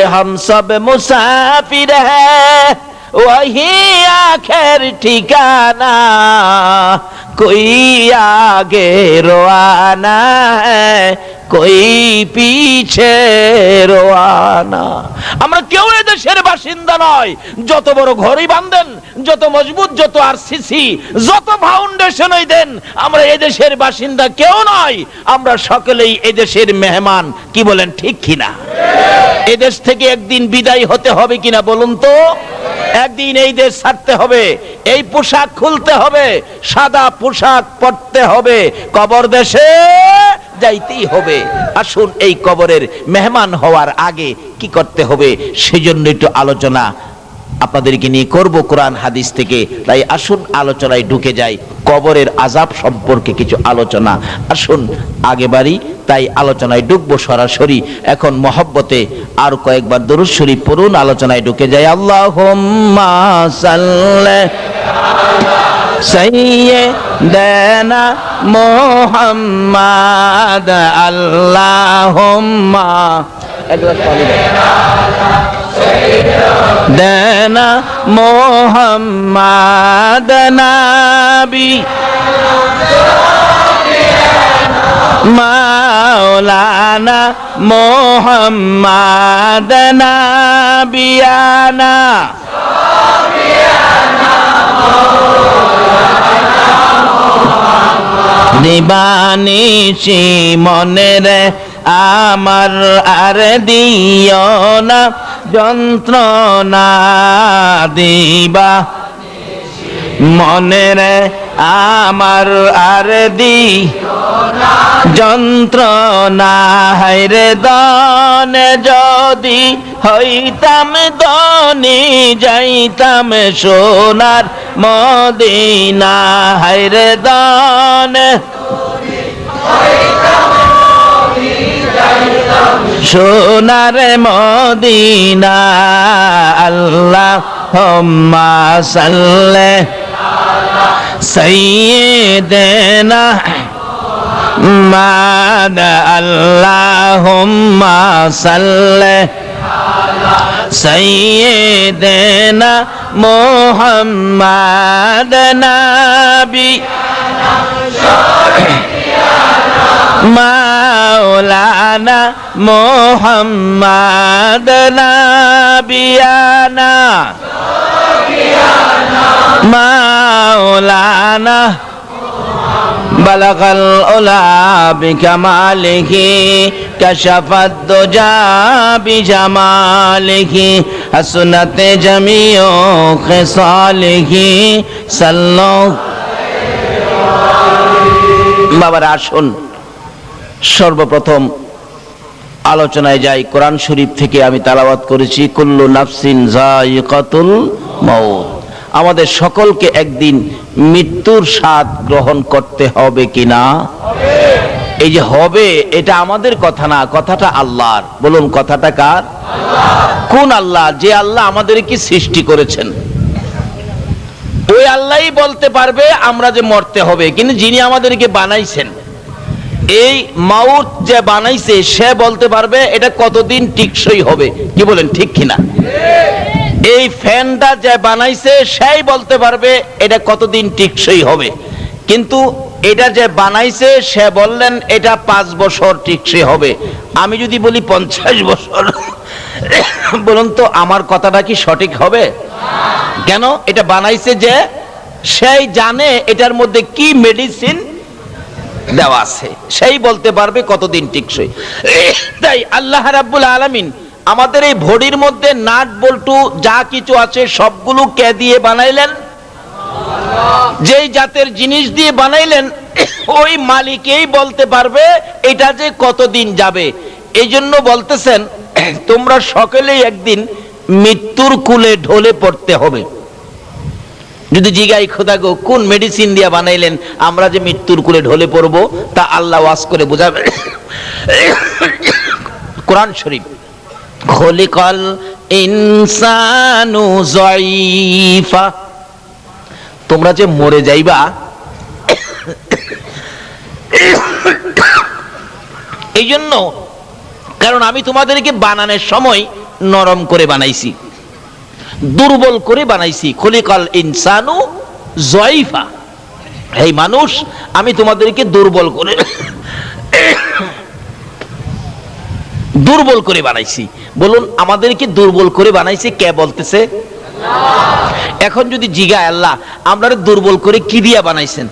हम सब मुसाफिर है, वही आखिर ठिकाना, कोई आगे रवाना है, कोई পিছে রওয়ানা। আমরা কেউ এই দেশের বাসিন্দা নয়। যত বড় ঘরই বাঁধেন, যত মজবুত, যত আরসিসি, যত ফাউন্ডেশনই দেন, আমরা এই দেশের বাসিন্দা কেউ নয়। আমরা সকলেই এই দেশের মেহমান। কি বলেন, ঠিক কিনা? এই দেশ থেকে একদিন বিদায় হতে হবে কিনা বলুন তো? একদিন এই দেশ ছাড়তে হবে, এই পোশাক খুলতে হবে, সাদা পোশাক পরতে হবে, কবর দেশে যাইতেই হবে। আসুন এই কবরের মেহমান হওয়ার আগে কি করতে হবে সেজন্য একটু আলোচনা আপনাদেরকে নিয়ে করব কোরআন হাদিস থেকে। তাই আসুন আলোচনায় ঢুকে যাই। কবরের আযাব সম্পর্কে কিছু আলোচনা, আসুন আগে বাড়ি, তাই আলোচনায় ঢুকবো সরাসরি। এখন মহব্বতে আর কয়েকবার দরুদ শরীফ পড়ুন, আলোচনায় ঢুকে যাই। আল্লাহুম্মা সাল্লি সাইয়্যিদানা মুহাম্মাদ, আল্লাহুম্মা দেনা মোহাম্মদ নবী মাওলানা মোহাম্মদ নবিয়ানা দিবানিশি মনের আমার আর দিও না যন্ত্রণা, দিবা মনের আমার আর দি যন্ত্রণা, হায়রে দনে যদি হইতাম দনি যাইতাম সোনার মদিনা, হায়রে দনে সোনার মদিনা। আল্লাহুম্মা সাল্লি সাইয়্যিদানা মুহাম্মাদ, আল্লাহুম্মা সাল্লি সাইয়্যিদানা মুহাম্মাদ নবী মাওলানা মুহাম্মদ নবিয়ানা মাওলানা বালাগাল উলা বিকামালিহি কাশাফাদ দুজা বিজামালিহি হাসনাতে জামিউ খিসালিহি সাল্লাল্লাহু। বাবারা আসুন সর্বপ্রথম আলোচনায় যাই। কোরআন শরীফ থেকে আমি তেলাওয়াত করেছি, কুল্লু নাফসিন যায়িকাতুল মাউত। আমাদের সকলকে একদিন মৃত্যুর স্বাদ গ্রহণ করতে হবে কিনা? এই যে হবে, এটা আমাদের কথা না, কথাটা আল্লাহর। বলুন, কথাটা কার? কোন আল্লাহ? যে আল্লাহ আমাদেরকে সৃষ্টি করেছেন, ওই আল্লাহই বলতে পারবে আমরা যে মরতে হবে। কিন্তু যিনি আমাদেরকে বানাইছেন, এই মাউত যে বানাইছে, সে বলতে পারবে এটা কতদিন টিকসই হবে। কি বলেন, ঠিক কিনা? এই ফ্যানটা যে বানাইছে, সেই বলতে পারবে এটা কতদিন টিকসই হবে। কিন্তু এটা যে বানাইছে, সে বললেন এটা 5 বছর টিকসই হবে। আমি যদি বলি 50 বছর, বলুন তো আমার কথাটা কি সঠিক হবে? কেন? এটা বানাইছে যে, সেই জানে এটার মধ্যে কি মেডিসিন দেওয়া আছে, সেই বলতে পারবে কতদিন টিকসই। তাই আল্লাহ রাব্বুল আলামিন আমাদের এই বডির মধ্যে নাট বল্টু যা কিছু আছে সবগুলো কে দিয়ে বানাইলেন? যেই জাতের জিনিস দিয়ে বানাইলেন, ওই মালিকই বলতে পারবে এটা যে কতদিন যাবে। এই জন্য বলতেছেন তোমরা সকলেই একদিন মৃত্যুর কুলে ঢলে পড়তে হবে। যদি জিগাই খোদা গো কোন মেডিসিন দিয়া বানাইলেন আমরা যে মৃত্যুর কুলে ঢলে পড়ব, তা আল্লাহ ওয়াজ করে বোঝাবে। কোরআন শরীফ, খলিকাল ইনসানু যায়ীফা, তোমরা যে মরে যাইবা, এই জন্য, কারণ আমি তোমাদেরকে বানানোর সময় নরম করে বানাইছি, দুর্বল করে বানাইছি। খলিকাল ইনসানু জয়ফা, এই মানুষ আমি তোমাদেরকে দুর্বল করে বানাইছি। বলুন আমাদেরকে দুর্বল করে বানাইছে কে বলতেছে? এখন যদি জিগায় আল্লাহ আমরা দুর্বল করে কি দিয়া বানাইছেন,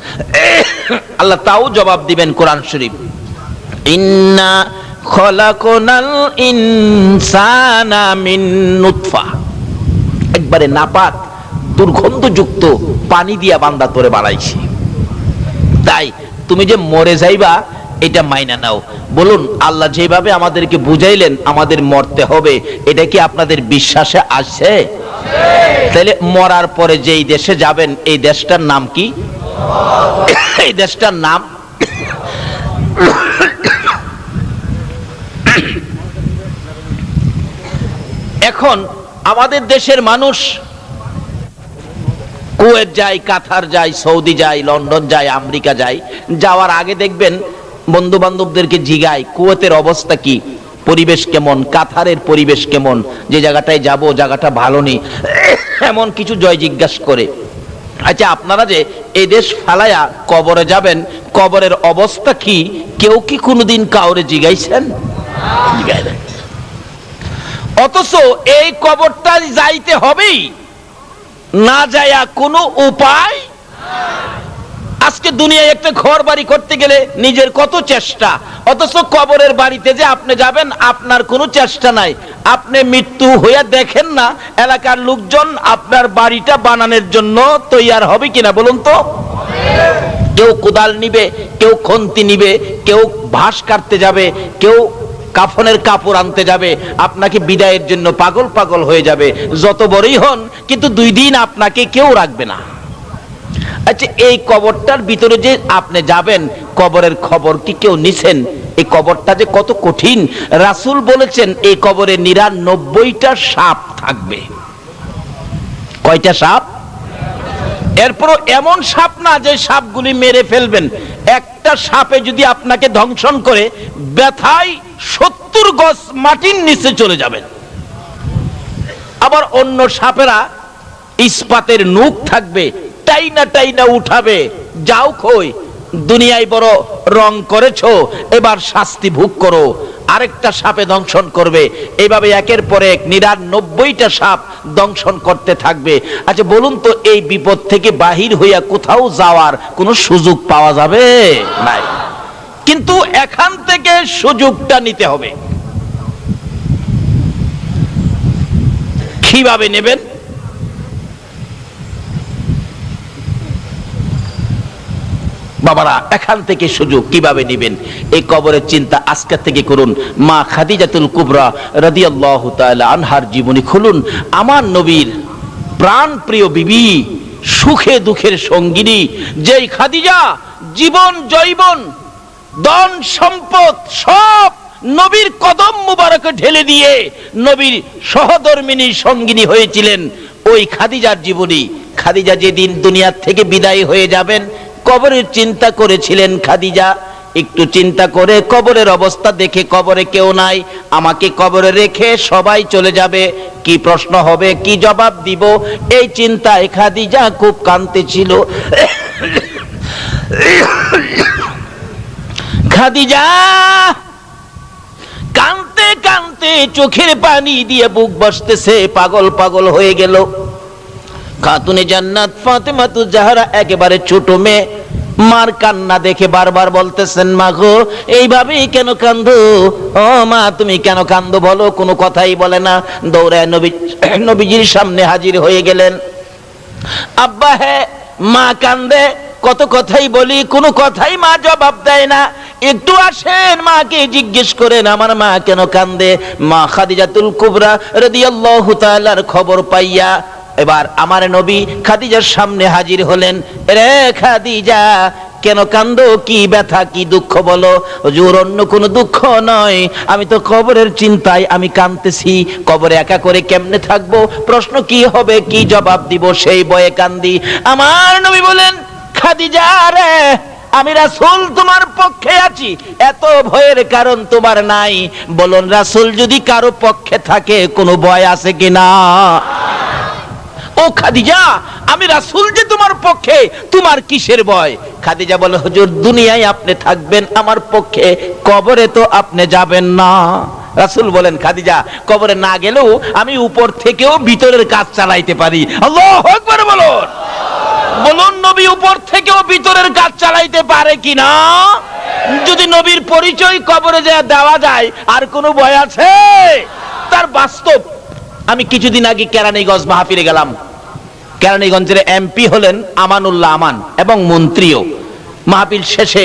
আল্লাহ তাও জবাব দিবেন কোরআন শরীফ, ইন্না খলাকনাল ইনসানা মিন নুতফা, একবারে নাপাক দুর্গন্ধযুক্ত পানি দিয়া বান্দা তোরে বানাইছি, তাই তুমি যে মরে যাইবা এটা মাইনা নাও। বলুন আল্লাহ যেভাবে আমাদেরকে বুঝাইলেন আমাদের মরতে হবে, এটা কি আপনাদের বিশ্বাসে আসছে? তাহলে মরার পরে যেই দেশে যাবেন এই দেশটার নাম কি? এই দেশটার নাম এখন আমাদের দেশের মানুষ কুয়েত যায়, কাতার যায়, সৌদি যায়, লন্ডন যায়, আমেরিকা যায়, যাওয়ার আগে দেখবেন বন্ধু বান্ধবদেরকে জিগায় কুয়েতের অবস্থা কি, পরিবেশ কেমন, কাতারের পরিবেশ কেমন, যে জায়গাটায় যাব জায়গাটা ভালো নেই, এমন কিছু জয় জিজ্ঞাসা করে। আচ্ছা আপনারা যে এই দেশ ফালায়া কবরে যাবেন, কবরের অবস্থা কি কেউ কি কোনোদিন কাউরে জিগাইছেন? জিগায় না। অথচ এই কবরটা যাইতে হবেই, না যায়া কোনো উপায়। আজকে দুনিয়ায় একটা ঘর বাড়ি করতে গেলে নিজের কত চেষ্টা, অথচ কবরের বাড়িতে যে আপনি যাবেন আপনার কোনো চেষ্টা নাই। আপনি মৃত্যু হইয়া দেখেন না এলাকার লোকজন আপনার বাড়িটা বানানোর জন্য তৈয়ার হবে কিনা বলুন তো? কেউ কোদাল নিবে, কেউ খন্তি নিবে, কেউ ঘাস কাটতে যাবে, কেউ কাফনের কাপড় আনতে যাবে, আপনাকে বিদায়ের জন্য পাগল পাগল হয়ে যাবে যত বড়ই হন, কিন্তু 2 দিন আপনাকে কেউ রাখবে না। আচ্ছা এই কবরটার ভিতরে যে আপনি যাবেন, কবরের খবর কি কেউ নিছেন? এই কবরটা যে কত কঠিন, রাসূল বলেছেন এই কবরে 99টা সাপ থাকবে। কয়টা সাপ? এরপর এমন সাপ না যে সাপগুলি মেরে ফেলবেন, একটা সাপে যদি আপনাকে ধ্বংসন করে ব্যথায় 70 গজ মাটির নিচে চলে যাবেন। আবার অন্য সাপেরা ইস্পাতের নূক থাকবে, টাইনা টাইনা উঠাবে, যাও কই দুনিয়ায় বড় রং করেছো, এবার শাস্তি ভোগ করো। আরেকটা সাপে দংশন করবে, এইভাবে একের পর এক 99টা সাপ দংশন করতে থাকবে। আচ্ছা বলুন তো এই বিপদ থেকে বাহির হইয়া কোথাও যাওয়ার কোনো সুযোগ পাওয়া যাবে? নাই। কিন্তু এখান থেকে সুযোগটা নিতে হবে। কিভাবে নেবেন? বাবারা এখান থেকে সুযোগ কিভাবে নেবেন এই কবরের চিন্তা আজকে থেকে করুন। মা খাদিজাতুল কুবরা রাদিয়াল্লাহু তাআলা আনহার জীবনী খুলুন। আমার নবীর প্রাণ প্রিয় বিবি, সুখে দুঃখের সঙ্গিনী, যেই খাদিজা জীবন জৈবন ধন সম্পদ সব নবীর কদম মুবারকে ঢেলে দিয়ে নবীর সহধর্মিনী সঙ্গিনী হয়েছিলেন, ওই খাদিজার জীবনী। খাদিজা যেদিন দুনিয়া থেকে বিদায় হয়ে যাবেন কবরের চিন্তা করেছিলেন খাদিজা। একটু চিন্তা করে কবরের অবস্থা দেখে কবরে কেউ নাই, আমাকে কবরে রেখে সবাই চলে যাবে, কি প্রশ্ন হবে, কি জবাব দিব, এই চিন্তায় খাদিজা খুব কাঁদতেছিল। খাদিজা কাঁদতে কাঁদতে চোখের পানি দিয়ে বুক বসতেছে, পাগল পাগল হয়ে গেল। খাতুনে জান্নাত ফাতেমাতুজ জাহরা একেবারে ছোট মেয়ে, মার কান্না দেখে বারবার বলতেছেন, মা গো এইভাবেই কেন কান্দো? ও মা তুমি কেন কান্দো বলো? কোনো কথাই বলে না। দৌড়ায় নবীজির সামনে হাজির হয়ে গেলেন। আব্বা হ্যাঁ মা কান্দে, কত কথাই বলি, কোনো কথাই মা জবাব দেয় না। একটু আসেন মাকে জিজ্ঞেস করেন আমার মা কেন কান্দে। মা খাদিজাতুল কুবরা রাদিয়াল্লাহু তাআলার খবর পাইয়া এবার আমার নবী খাদিজার সামনে হাজির হলেন। রে খাদিজা কেন কান্দো, কি ব্যথা কি দুঃখ বলো? হুজুর অন্য কোনো দুঃখ নয়, আমি তো কবরের চিন্তায় আমি কাঁদতেছি। কবরে একা করে কেমনে থাকবো, প্রশ্ন কি হবে, কি জবাব দিব সেই ভয়ে কান্দি। আমার নবী বলেন, খাদিজা রে আমি রাসূল তোমার পক্ষে আছি, এত ভয়ের কারণ তোমার নাই। বলুন রাসূল যদি কারো পক্ষে থাকে কোনো ভয় আছে কিনা? ও খাদিজা, আমি রাসূল যে তোমার পক্ষে, তোমার কিসের ভয়? খাদিজা বলে হুজুর দুনিয়ায় আপনি থাকবেন আমার পক্ষে, কবরে তো আপনি যাবেন না। রাসূল বলেন খাদিজা কবরে না গেলেও আমি উপর থেকেও ভিতরের কাজ চালাইতে পারি। আল্লাহু আকবার বলুন। বলুন নবী উপর থেকেও ভিতরের কাজ চালাইতে পারে কিনা? যদি নবীর পরিচয় কবরে যা দেওয়া যায় আর কোনো ভয় আছে? তার বাস্তব। আমি কিছুদিন আগে কেরানীগঞ্জ মাহফিলে গেলাম। কেরানীগঞ্জের এমপি হলেন আমানুল্লাহ আমান এবং মন্ত্রীও। মাহফিল শেষে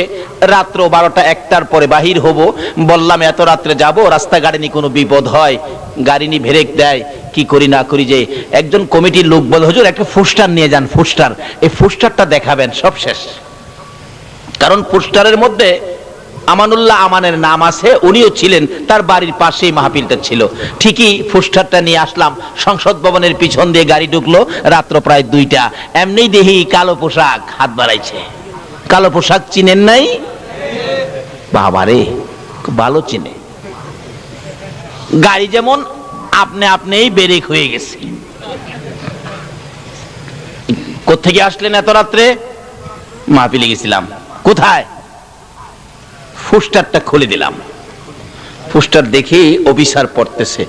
রাত্র 12টা-1টার পরে বাহির হব। বললাম এত রাত্রে যাব, রাস্তাঘাটে নিয়ে কোনো বিপদ হয়, গাড়ি নিয়ে ব্রেক দেয়, কি করি না করি। যে একজন কমিটির লোক বলে হুজুর একটা পোস্টার নিয়ে যান, পোস্টার, এই পোস্টারটা দেখাবেন। সব শেষ, কারণ পোস্টারের মধ্যে আমানুল্লাহ আমানের নাম আছে, উনিও ছিলেন, তার বাড়ির পাশেই মাহফিলটা ছিল। ঠিকই পোস্টারটা নিয়ে আসলাম, সংসদ ভবনের পিছন দিয়ে গাড়ি ঢুকলো, রাত্র প্রায় 2টা। এমনি দেখি কালো পোশাক হাত বাড়াইছে। কালো পোশাক চিনেন নাই? বাবারে খুব ভালো চিনে। গাড়ি যেমন আপনি আপনিই ব্রেক হয়ে গেছে। কোত্থেকে আসলেন এত রাত্রে? মাহফিলে গেছিলাম। কোথায়? পোস্টারটা খুলে দিলাম। পোস্টার দেখে অফিসার পড়তেছে,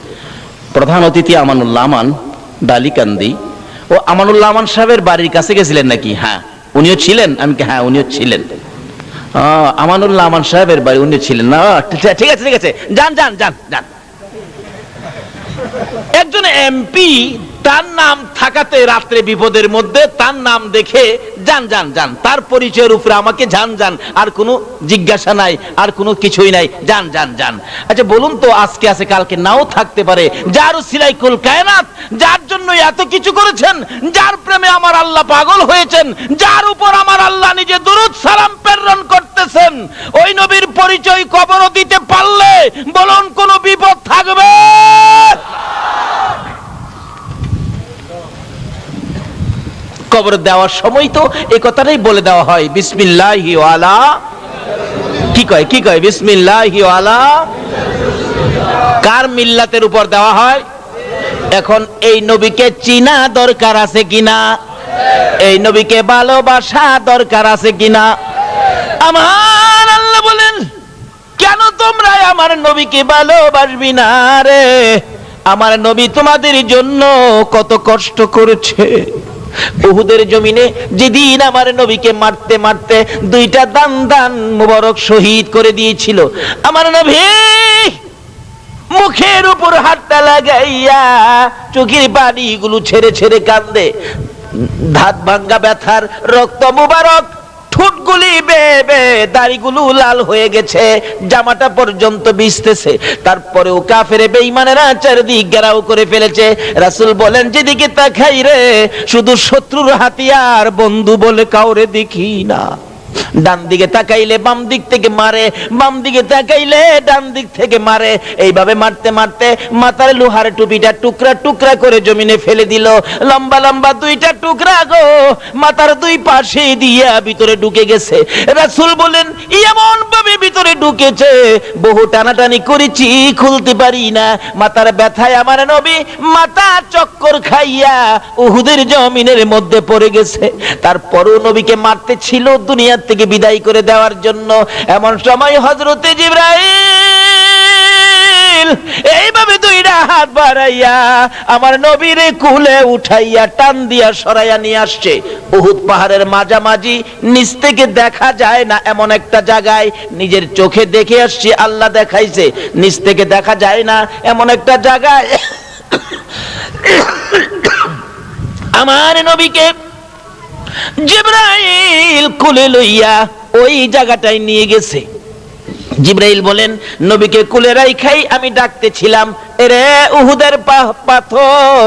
প্রধান অতিথি আমানুল্লাহ আমান, ডালিকান্দি। ও আমানুল্লাহ আমান সাহেবের বাড়ির কাছে গেছিলেন নাকি? হ্যাঁ উনিও ছিলেন। আমি হ্যাঁ উনিও ছিলেন। আমানুল্লাহ আমান সাহেবের বাড়ি উনি ছিলেন না? ঠিক আছে ঠিক আছে, যান যান যান যান। একজন এমপি তার নাম থাকাতে রাত্রে বিপদের মধ্যে তার নাম দেখে যান যান যান, তার পরিচয়ের উপরে আমাকে যান যান, আর কোনো জিজ্ঞাসা নাই, আর কোনো কিছুই নাই, যান যান যান। আচ্ছা বলুন তো, আজকে আছে কালকে নাও থাকতে পারে, যার উসিলায় কুল কায়নাত, যার জন্য এত কিছু করেছেন, যার প্রেমে আমার আল্লাহ পাগল হয়েছেন, যার উপর আমার আল্লাহ নিজে দুরূদ সালাম প্রেরণ করতেছেন, ওই নবীর পরিচয় কবর দিতে পারলে বলুন কোনো বিপদ থাকবে? কবর দেওয়ার সময় তো এই কথাটাই বলে দেওয়া হয়, বিসমিল্লাহি ওয়ালা, কি কয় কি কয়, বিসমিল্লাহি ওয়ালা। কার মিল্লাতের উপর দেওয়া হয়? এখন এই নবীকে চিনা দরকার আছে কিনা? এই নবীকে ভালোবাসা দরকার আছে কিনা? আমার আল্লাহ বলেন কেন তোমরা আমার নবীকে ভালোবাসবি না রে? আমার নবী তোমাদের জন্য কত কষ্ট করেছে। উহুদের জমিনে যেদিন আমার নবীকে মারতে মারতে 2টা দান দান মুবারক শহীদ করে দিয়েছিল, আমার নবী মুখের উপর হাতটা লাগাইয়া চোখের পানিগুলো ছেড়ে ছেড়ে কান্দে। ধাত ভাঙ্গা ব্যথার রক্ত মুবারক, ঠোঁটগুলি বেবে, দাড়িগুলো লাল হয়ে গেছে, জামাটা পর্যন্ত ভিজতেছে। তারপরেও কাফেরে বেঈমানেরা চারদিক ঘেরাও করে ফেলেছে। রাসূল বলেন যেদিকে তাকাই রে শুধু শত্রুর হাতিয়ার, বন্ধু বলে কাউরে দেখি না। ডান দিকে তাকাইলে বাম দিক থেকে মারে, বাম দিকে তাকাইলে ডান দিক থেকে মারে। এইভাবে মারতে মারতে মাথার লোহার টুপিটা টুকরা টুকরা করে জমিনে ফেলে দিল। লম্বা লম্বা 2টা টুকরা গো মাথার 2 পাশে দিয়া ভিতরে ঢুকে গেছে। রাসূল বলেন এমন ভাবে ভিতরে ঢুকেছে, বহু টানাটানি করেছি খুলতে পারি না। মাথার ব্যথায় আমার নবী মাথা চক্কর খাইয়া উহুদের জমিনের মধ্যে পড়ে গেছে। তারপরও নবীকে মারতে ছিল দুনিয়া থেকে বিদায় করে দেওয়ার জন্য। এমন সময় হযরতে জিবরাইল এইভাবে 2টা হাত বাড়াইয়া আমার নবীরে কুলে উঠাইয়া টান দিয়া সরাইয়া নিয়ে আসছে। উহুদ পাহাড়ের মাঝামাঝি, নিচ থেকে দেখা যায় না এমন একটা জায়গায়, নিজের চোখে দেখে আসছি, আল্লাহ দেখাইছে, নিচ থেকে দেখা যায় না এমন একটা জায়গায় আমার নবীকে জিবরাইল কোলে লইয়া ওই জায়গাটায় নিয়ে গেছে। জিবরাইল বলেন নবীকে কোলে রাইখাই আমি ডাকতেছিলাম, এরে উহুদের পাথর,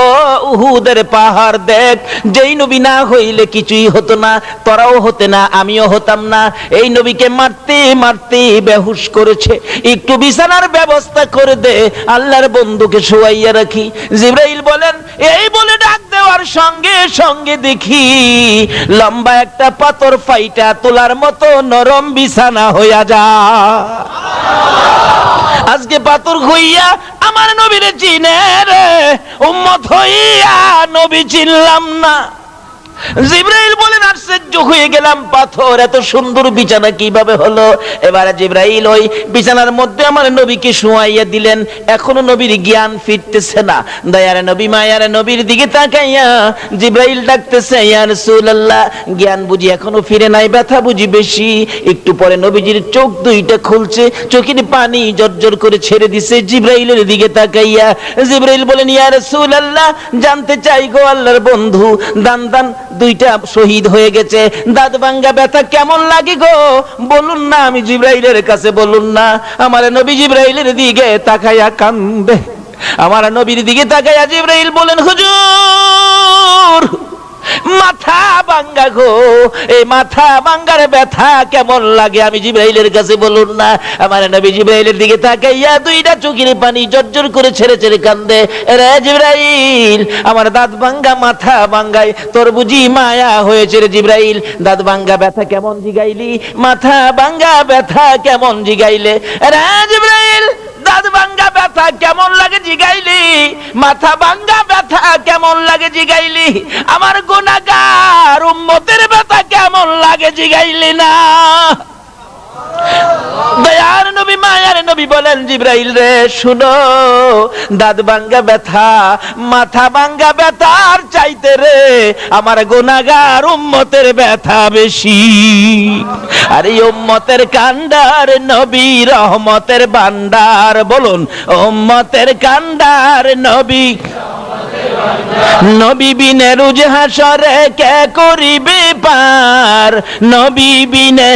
ও উহুদের পাহাড় দেখ, যেই নবী না হইলে কিছুই হতো না, তোরাও হতে না, আমিও হতাম না। এই নবীকে মারতে মারতে বেহুশ করেছে, একটু বিছানার ব্যবস্থা করে দে, আল্লাহর বন্ধুকে শোয়াইয়া রাখি। জিবরাইল বলেন এই বলে ডাক দেওয়ার শোয়ার সঙ্গে সঙ্গে দেখি লম্বা একটা পাথর ফাইটা তোলার মতো নরম বিছানা হইয়া যায়। আজকে পাথর হইয়া আমার নবীরে চিনে রে, উম্মত হইয়া নবী চিনলাম না। জিবরাইল বলেন আশ্চর্য হয়ে গেলাম, পাথর এত সুন্দর বিছানা কিভাবে হলো? এবারে জিবরাইল ওই বিছানার মধ্যে আমার নবীকে শুয়াইয়া দিলেন। এখনো নবীর জ্ঞান ফিরতেছে না। দয়ার নবী মায়ার নবীর দিকে তাকাইয়া জিবরাইল ডাকতেছে, ইয়া রাসূলুল্লাহ, জ্ঞান বুঝি এখনো ফিরে নাই, ব্যথা বুঝি বেশি। একটু পরে নবীজির চোখ দুইটা খুলছে, চোখের পানি জর্জর করে ছেড়ে দিছে। জিবরাইলের দিকে তাকাইয়া জিবরাইল বলেন, ইয়া রাসূলুল্লাহ, জানতে চাই গো আল্লাহর বন্ধু, দান দুইটা শহীদ হয়ে গেছে, দাঁত ভাঙ্গা ব্যথা কেমন লাগে গো বলুন না। আমি জিবরাইলের কাছে বলুন না। আমার নবী জিবরাইলের দিকে তাকাইয়া কান্দে। আমার নবীর দিকে তাকাইয়া জিবরাইল বলেন, হুজুর মাথা ভাঙ্গা গো, এই মাথা ভাঙ্গার ব্যথা কেমন লাগে আমি জিবরাইলের কাছে বলুন না। আমার নবী জিবরাইলের দিকে তাকাইয়া দুইটা চোখের পানি জর্জর করে ছেড়ে ছেড়ে কান্দে। রে জিবরাইল, আমার দাঁত ভাঙ্গা মাথা ভাঙ্গায় তোর বুঝি মায়া হয়েছে রে জিবরাইল। দাঁত ভাঙ্গা ব্যথা কেমন জিগাইলি, মাথা ভাঙ্গা ব্যথা কেমন জিগাইলে? রে জিবরাইল, দাঁত ভাঙ্গা ব্যথা কেমন লাগে জিগাইলি, মাথা ভাঙ্গা ব্যথা কেমন লাগে জিগাইলি, আমার গুনাহগার উম্মতের ব্যথা কেমন লাগে জিগাইলি না। দয়ার নবী মায়ার নবী বলেন, জিবরাইল রে শুনো, দাঁত ভাঙ্গা ব্যথা মাথা ভাঙ্গা ব্যথার চাইতে রে আমার গুনাহগার উম্মতের ব্যথা বেশি। আর এই উম্মতের কান্ডার নবী রহমতের ভান্ডার, বলুন উম্মতের কান্ডার নবী। নবী বিনে রোজ হাসরে কে করিবে পার, নবী বিনে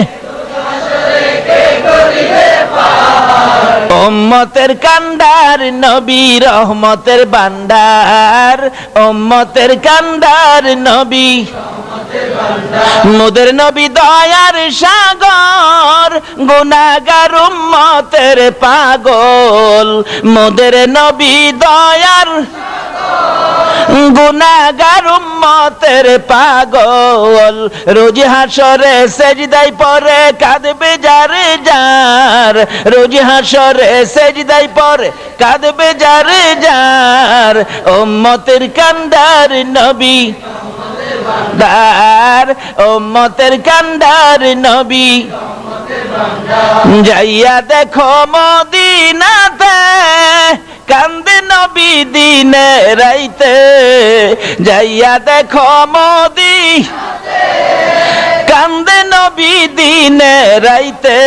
উম্মতের কান্ডার নবী রহমতের ভান্ডার, উম্মতের কান্ডার নবী। মোদের নবী দয়ার সাগর, গুনাহগার উম্মতের পাগল। মোদের নবী দয়ার গুনাহগার উম্মতের পাগল। রোজ হাসরে সেজদায় পড়ে কাঁদবে যারে যার, রোজ হাসরে সেজদায় পড়ে কাঁদবে যারে যার। উম্মতের কান্ডার নবী দার, উম্মতের কান্ডার নবী। যাইয়া দেখো মদিনাতে কান্দে নবী দিনে রাইতে, যাইয়া দেখো মদিনাতে কান্দে নবী দিনে রাইতে।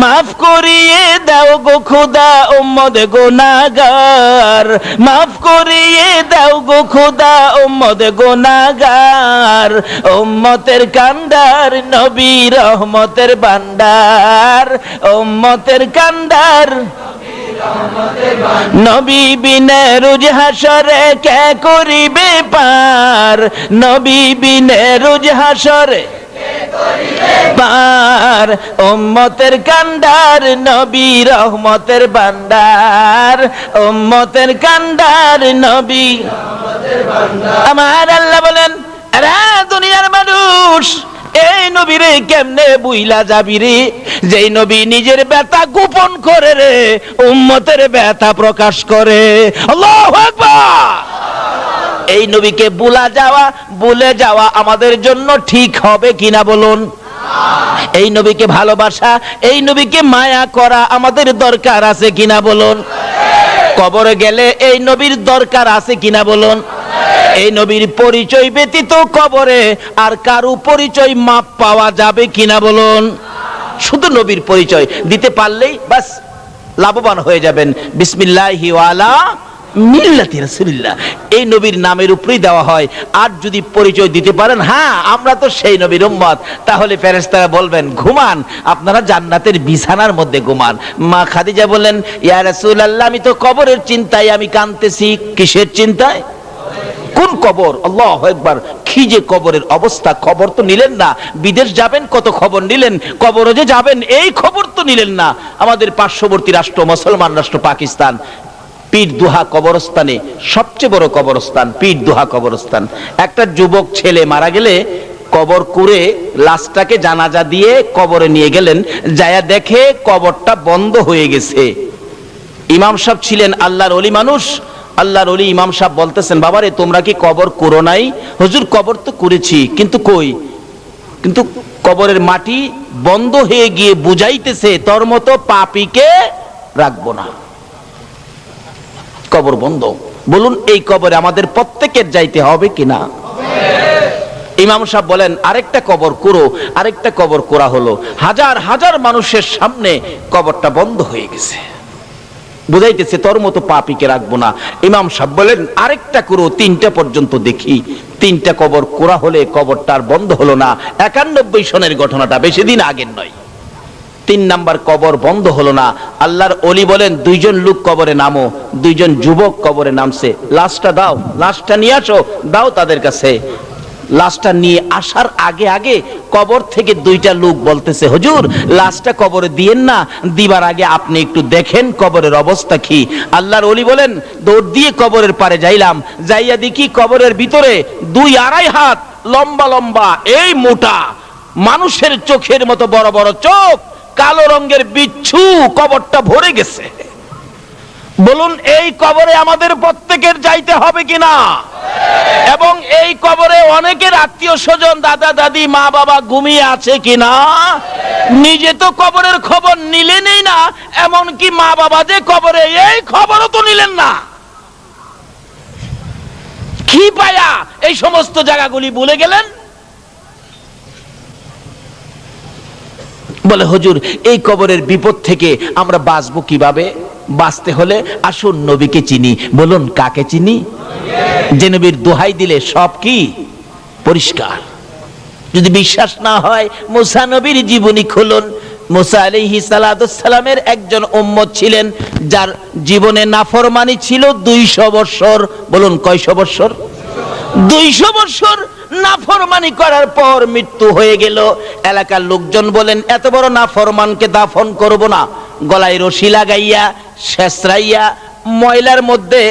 মাফ করিয়ে দাও গো খোদা উম্মত গুনাহগার, মাফ করিয়ে দাও গো খোদা উম্মত গুনাহগার। উম্মতের কান্ডার নবী রহমতের ভান্ডার, উম্মতের কান্ডার নবী বিনে রোজ হাসরে কে করিবে পার, নবী বিনে রোজ হাসরে পার। উম্মতের কান্ডার নবী রহমতের ভান্ডার, উম্মতের কান্ডার নবী। আমার আল্লাহ বলেন, আরে দুনিয়ার মানুষ, এই নবীরে কেমনে বুইলা যাবি রে, যেই নবী নিজের ব্যথা গোপন করে রে উম্মতের ব্যথা প্রকাশ করে। আল্লাহু আকবার। এই নবীকে ভুলে যাওয়া আমাদের জন্য ঠিক হবে কিনা বলুন? এই নবীকে ভালোবাসা, এই নবীকে মায়া করা আমাদের দরকার আছে কিনা বলুন? কবরে গেলে এই নবীর দরকার আছে কিনা বলুন? এই নবীর পরিচয় ব্যতীত কবরে আর কারো পরিচয় মাপ পাওয়া যাবে কিনা বলুন? শুধু নবীর পরিচয় দিতে পারলেই বাস লাভবান হয়ে যাবেন। বিসমিল্লাহি ওয়া আলা মিল্লাতি রাসূলিল্লাহ, এই নবীর নামের উপরেই দেওয়া হয়। আর যদি পরিচয় দিতে পারেন, হ্যাঁ আমরা তো সেই নবীর উম্মত, তাহলে ফেরেশতারা বলবেন ঘুমান, আপনারা জান্নাতের বিছানার মধ্যে ঘুমান। মা খাদিজা বলেন, ইয়া রাসূলুল্লাহ, আমি তো কবরের চিন্তায় আমি কাঁদতেছি। কিসের চিন্তায়? কোন কবর? আল্লাহু আকবার। কি যে কবরের অবস্থা, খবর তো নিলেন না। বিদেশ যাবেন কত খবর নিলেন, কবরে যে যাবেন এই খবর তো নিলেন না। আমাদের পার্শ্ববর্তী রাষ্ট্র মুসলমান রাষ্ট্র পাকিস্তান, পীরদুহা কবরস্থানে সবচেয়ে বড় কবরস্থান পীরদুহা কবরস্থান। একটা যুবক ছেলে মারা গেলে কবর করে লাশটাকে জানাজা দিয়ে কবরে নিয়ে গেলেন, যায়া দেখে কবরটা বন্ধ হয়ে গেছে। ইমাম সাহেব ছিলেন আল্লাহর ওলি মানুষ, আল্লাহর ওলি ইমাম সাহেব বলতেছেন, বাবারে তোমরা কি কবর করো নাই? হুজুর কবর তো করেছি, কিন্তু কই? কিন্তু কবরের মাটি বন্ধ হয়ে গিয়ে বুঝাইতেছে তোর মতো পাপীকে রাখবো না, কবর বন্ধ। বলুন এই কবরে আমাদের প্রত্যেকের যাইতে হবে কিনা? ইমাম সাহেব বলেন আরেকটা কবর করো, আরেকটা কবর করা হলো, হাজার হাজার মানুষের সামনে কবরটা বন্ধ হয়ে গেছে, বুঝাইতেছে তোর মতো পাপীকে রাখবো না। ইমাম সাহেব বলেন আরেকটা করো, 3টা পর্যন্ত দেখি। 3টা কবর করা হলে কবরটা আর বন্ধ হলো না। 91 সনের ঘটনাটা, বেশি দিন আগের নয়। 3 নাম্বার কবর বন্ধ হলো না। আল্লাহর ওলি বলেন 2জন লোক কবরে নামো। 2জন যুবক কবরে নামছে, লাশটা দাও, লাশটা নিয়ে আসো, দাও তাদের কাছে। লাশটা নিয়ে আসার আগে আগে কবর থেকে 2টা লোক বলতেছে, হুজুর লাশটা কবরে দিয়েন না, দিবার আগে আপনি একটু দেখেন কবরের অবস্থা কি। আল্লাহর ওলি বলেন দৌড় দিয়ে কবরের পারে যাইলাম, যাইয়া দেখি কবরের ভিতরে 2-2.5 হাত লম্বা লম্বা, এই মোটা মানুষের চোখের মতো বড় বড় চোখ, কালো রঙের বিচ্ছু কবরটা ভরে গেছে। বলুন এই কবরে আমাদের প্রত্যেকের যাইতে হবে কিনা? এবং এই কবরে অনেকের আত্মীয় স্বজন, দাদা দাদি, মা বাবা ঘুমিয়ে আছে কিনা? নিজে তো কবরের খবর নিলেনই না, এমনকি মা বাবা যে কবরে, এই খবরও তো নিলেন না। কি পায়া এই সমস্ত জায়গাগুলি ভুলে গেলেন? বলে হুজুর এই কবরের বিপদ থেকে আমরা বাঁচবো কিভাবে? বাঁচতে হলে আসুন নবীকে চিনি। বলুন কাকে চিনি? যে নবীর দোহাই দিলে সব কি পরিষ্কার। যদি বিশ্বাস না হয় মুসা নবীর জীবনী খুলুন। মুসা আলাইহিস সালামের একজন উম্মত ছিলেন যার জীবনে নাফরমানি ছিল 200 বছর। বলুন কয়শো বছর? 200 বছর নাফরমানি করার পর মৃত্যু হয়ে গেল। এলাকার লোকজন বলেন এত বড় নাফরমানকে দাফন করব না, গলায় রশি লাগাইয়া শেষরাইয়া ময়লার মধ্যে,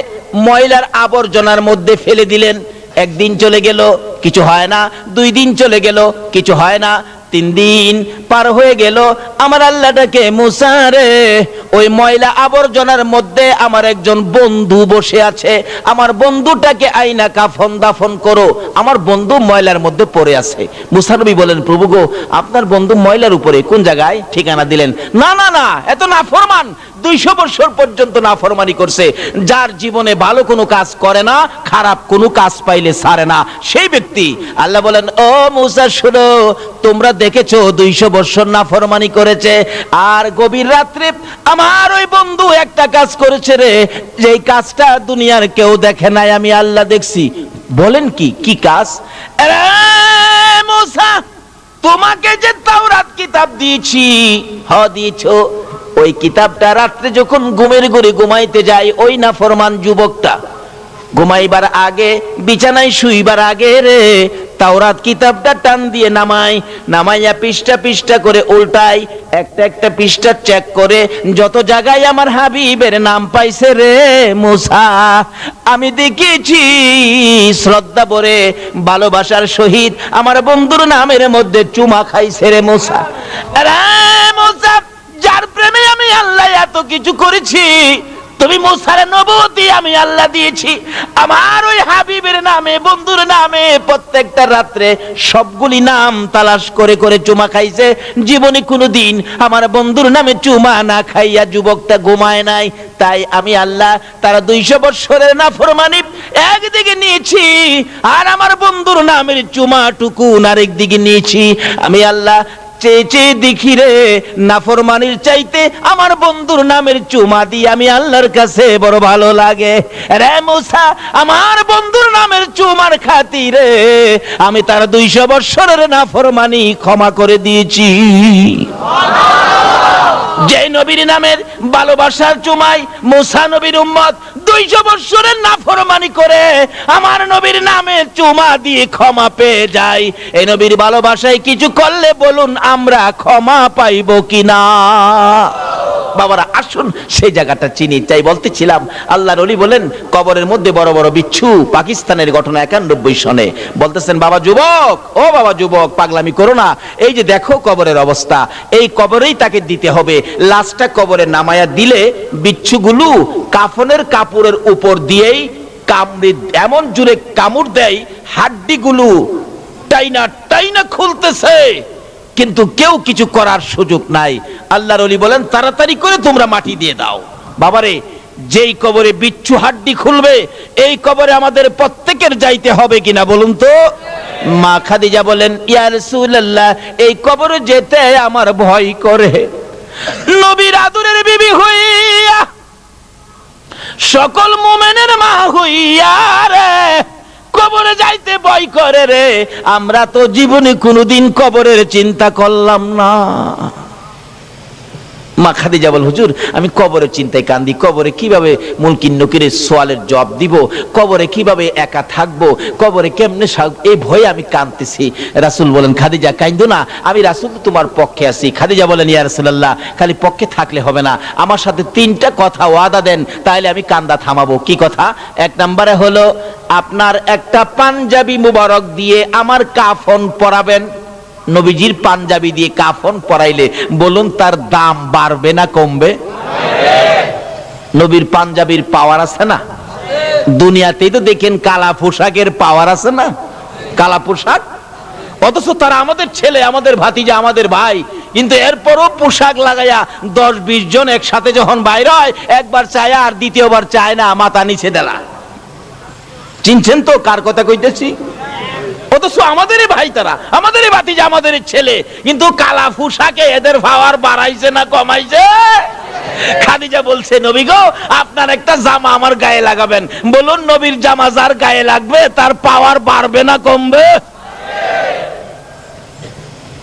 ময়লার আবর্জনার মধ্যে ফেলে দিলেন। একদিন চলে গেল, কিছু হয় না। 2 দিন চলে গেল, কিছু হয় না। 3 দিন পার হয়ে গেল। আমার আল্লাহটাকে, মুসা রে, ওই ময়লা আবর্জনার মধ্যে আমার একজন বন্ধু বসে আছে, আমার বন্ধুটাকে আইনা কাফন দাফন করো, আমার বন্ধু ময়লার মধ্যে পড়ে আছে। মুসা নবী বলেন, প্রভু গো, আপনার বন্ধু ময়লার উপরে কোন জায়গায়? ঠিকানা দিলেন। না না না, এত নাফরমান, 200 বছর পর্যন্ত নাফরমানি করছে। যার জীবনে ভালো কোনো কাজ করে না, খারাপ কোনো কাজ পাইলে ছাড়ে না, সেই ব্যক্তি। আল্লাহ বলেন, ও মুসা শোনো, তোমরা দেখেছো 200 বছর নাফরমানি করেছে, আর গভীর রাত্রে আমার ওই বন্ধু একটা কাজ করেছে রে, যেই কাজটা দুনিয়ার কেউ দেখে নাই, আমি আল্লাহ দেখছি। বলেন কি? কি কাজ? আরে মুসা, তোমাকে যে তাওরাত কিতাব দিয়েছি, দিয়েছো, ওই কিতাবটা রাত্রে যখন ঘুমের ঘরে ঘুমাইতে যায়, ওই নাফরমান যুবকটা ঘুমাইবার আগে, বিছানায় শুইবার আগে রে, তাওরাত কিতাবটা টান দিয়ে নামাইয়া পৃষ্ঠা পৃষ্ঠা করে উল্টাই, একটা একটা পৃষ্ঠা চেক করে যত জায়গায় আমার হাবিবের নাম পাইছে রে মুসা, আমি দেখেছি শ্রদ্ধা ভরে ভালোবাসার সহিত আমার বন্ধুর নামের মধ্যে চুমা খাইছে রে মুসা। আরে মুসা, যার প্রেমে আমি আল্লাহ এত কিছু করেছি, তুমি মুসার নবুয়তি আমি আল্লাহ দিয়েছি, আমার ওই হাবিবের নামে, বন্ধুর নামে প্রত্যেকটা রাত্রে সবগুলি নাম তালাশ করে করে চুমা খাইছে। জীবনে কোনোদিন আমার বন্ধুর নামে চুমা না খাইয়া যুবকটা ঘুমায় নাই। তাই আমি আল্লাহ তারা 200 বছরের নাফরমানি একদিকে নিয়েছি, আর আমার বন্ধুর নামের চুমাটুকু আরেকদিকে নিয়েছি। আমি আল্লাহ চেয়ে চেয়ে দেখি রে, নাফরমানির চাইতে আমার বন্ধুর নামের চুমা দিয়ে আমি আল্লাহর কাছে বড় ভালো লাগে রে মুসা। আমার বন্ধুর নামের চুমার খাতিরে আমি তার 200 বছরের নাফরমানি ক্ষমা করে দিয়েছি। যে নবীর নামের ভালোবাসার চুমাই মুসা নবীর উম্মত 200 বছরের নাফরমানি করে আমার নবীর নামে চুমা দিয়ে ক্ষমা পেয়ে যায়, এই নবীর ভালোবাসায় কিছু করলে বলুন আমরা ক্ষমা পাইব কিনা? বাবারা আসুন সেই জায়গাটা চিনি। তাই বলতেছিলাম আল্লাহর ওলি বলেন কবরের মধ্যে বড় বড় বিচ্ছু, পাকিস্তানের ঘটনা 91 সনে। বলতেছেন বাবা যুবক, ও বাবা যুবক, পাগলামি করো না, এই যে দেখো কবরের অবস্থা, এই কবরেই তাকে দিতে হবে। লাশটা কবরে নামায়া দিলে বিচ্ছুগুলো কাফনের কাপড়ের উপর দিয়েই কামড়ে এমন জোরে কামড় দেয়, হাড্ডিগুলো টাইনা টাইনা খুলতেছে, কিন্তু কেউ কিছু করার সুযোগ নাই। আল্লাহর ওলি বলেন তাড়াতাড়ি করে তোমরা মাটি দিয়ে দাও। বাবারে, যেই কবরে বিচ্ছু হাড্ডি খুলবে এই কবরে আমাদের প্রত্যেকের যাইতে হবে কিনা বলুন তো? মা খাদিজা বলেন ইয়া রাসূলুল্লাহ, এই কবরে যেতে আমার ভয় করে। নবীর আদরের বিবি হইয়া, সকল মুমিনের মা হইয়া রে কবরে যাইতে ভয় করে রে। আমরা তো জীবনে কোনোদিন কবরের চিন্তা করলাম না। মা খাদিজা বল হুজুর আমি কবরের চিন্তায় কান্দি, কবরে কিভাবে মুনকির নকিরের সওয়ালের জবাব দিব, কবরে কিভাবে একা থাকবো, কবরে কেমনে এই ভয়ে আমি কাঁদতেছি। রাসূল বলেন খাদিজা কাইন্দো না, আমি রাসূল তোমার পক্ষে আছি। খাদিজা বলেন ইয়া রাসূলুল্লাহ, খালি পক্ষে থাকলে হবে না, আমার সাথে 3টা কথা ওয়াদা দেন, তাইলে আমি কান্দা থামাবো। কি কথা? 1 নম্বরে হলো আপনার একটা পাঞ্জাবি মুবারক দিয়ে আমার কাফন পরাবেন। নবীজির পাঞ্জাবি দিয়ে কাফন পরাইলে বলুন তার দাম বাড়বে না কমবে? নবীর পাঞ্জাবির পাওয়ার আছে না? দুনিয়াতেই তো দেখেন কালা পোশাকের পাওয়ার আছে না? কালা পোশাক, অথচ তারা আমাদের ছেলে, আমাদের ভাতিজা, আমাদের ভাই, কিন্তু এরপরও পোশাক লাগাইয়া 10-20 জন একসাথে যখন বাইর হয়, একবার চায় আর দ্বিতীয়বার চায় না, মাথা নিচে দেলা। চিনছেন তো কার কথা কইতেছি? অথচ আমাদেরই ভাই তারা, আমাদেরই ভাতিজা, আমাদেরই ছেলে, কিন্তু কালা পোশাকে এদের পাওয়ার বাড়াইছে না কমাইছে? খাদিজা বলছে নবী গো আপনার একটা জামা আমার গায়ে লাগাবেন। বলুন নবীর জামা যার গায়ে লাগবে তার পাওয়ার বাড়বে না কমবে?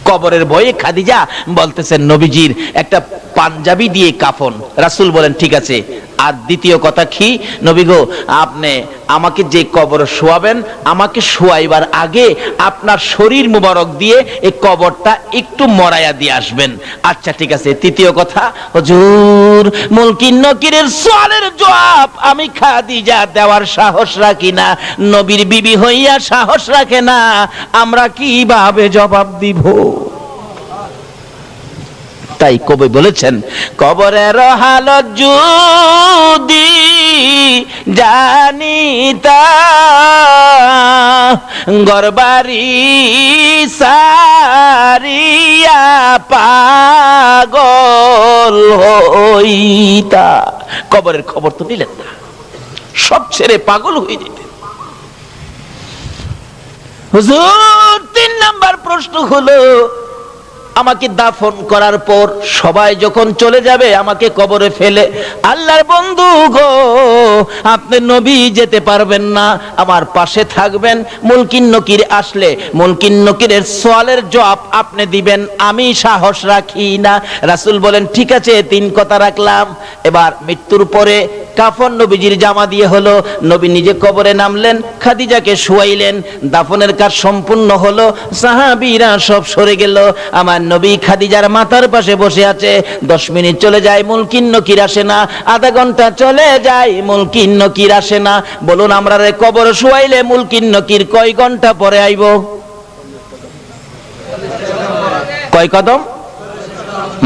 কবরের ভয়ে খাদিজা বলতেছেন নবীজির একটা পাঞ্জাবি দিয়ে কাফন। রাসূল বলেন ঠিক আছে। আর দ্বিতীয় কথা কি? নবী গো আপনি আমাকে যে কবরে শোয়াবেন, আমাকে শোয়াইবার আগে আপনার শরীর মুবারক দিয়ে এই কবরটা একটু মরাইয়া দিয়ে আসবেন। আচ্ছা ঠিক আছে। তৃতীয় কথা, হুজুর মুনকির নকিরের সওয়ালের জবাব আমি খাদিজা দেওয়ার সাহস রাখি না, নবীর বিবি হইয়া সাহস রাখে না, আমরা কিভাবে জবাব দিব? তাই কবি বলেছেন কবরের হালত যদি জানিতা গরবারি সারিয়া পাগল হইতা। কবরের খবর তো নিলেন না, সব ছেড়ে পাগল হয়ে যেতেন। হুজুর 3 নাম্বার প্রশ্ন হলো আমাকে দাফন করার পর সবাই যখন চলে যাবে আমাকে কবরে ফেলে, আল্লাহর বন্ধু গো আপনি নবী যেতে পারবেন না, আমার পাশে থাকবেন। মুনকির নকির আসলে মুনকির নকিরের সওয়ালের জবাব আপনি দিবেন, আমি সাহস রাখি না। রাসূল বলেন ঠিক আছে 3 কথা রাখলাম। এবার মৃত্যুর পরে কাফন নবীজির জামা দিয়ে হলো, নবী নিজে কবরে নামলেন, খাদিজাকে শুয়াইলেন, দাফনের কাজ সম্পূর্ণ হলো, সাহাবীরা সব সরে গেল, আমার নবী খাদিজার মাথার পাশে বসে আছে। 10 মিনিট চলে যায় মুনকির নকির আসে না, আধা ঘন্টা চলে যায় মুনকির নকির আসে না। বলুন আমরা রে কবরে শুয়াইলে মুনকির নকির কয় ঘন্টা পরে আইব? কয় কদম?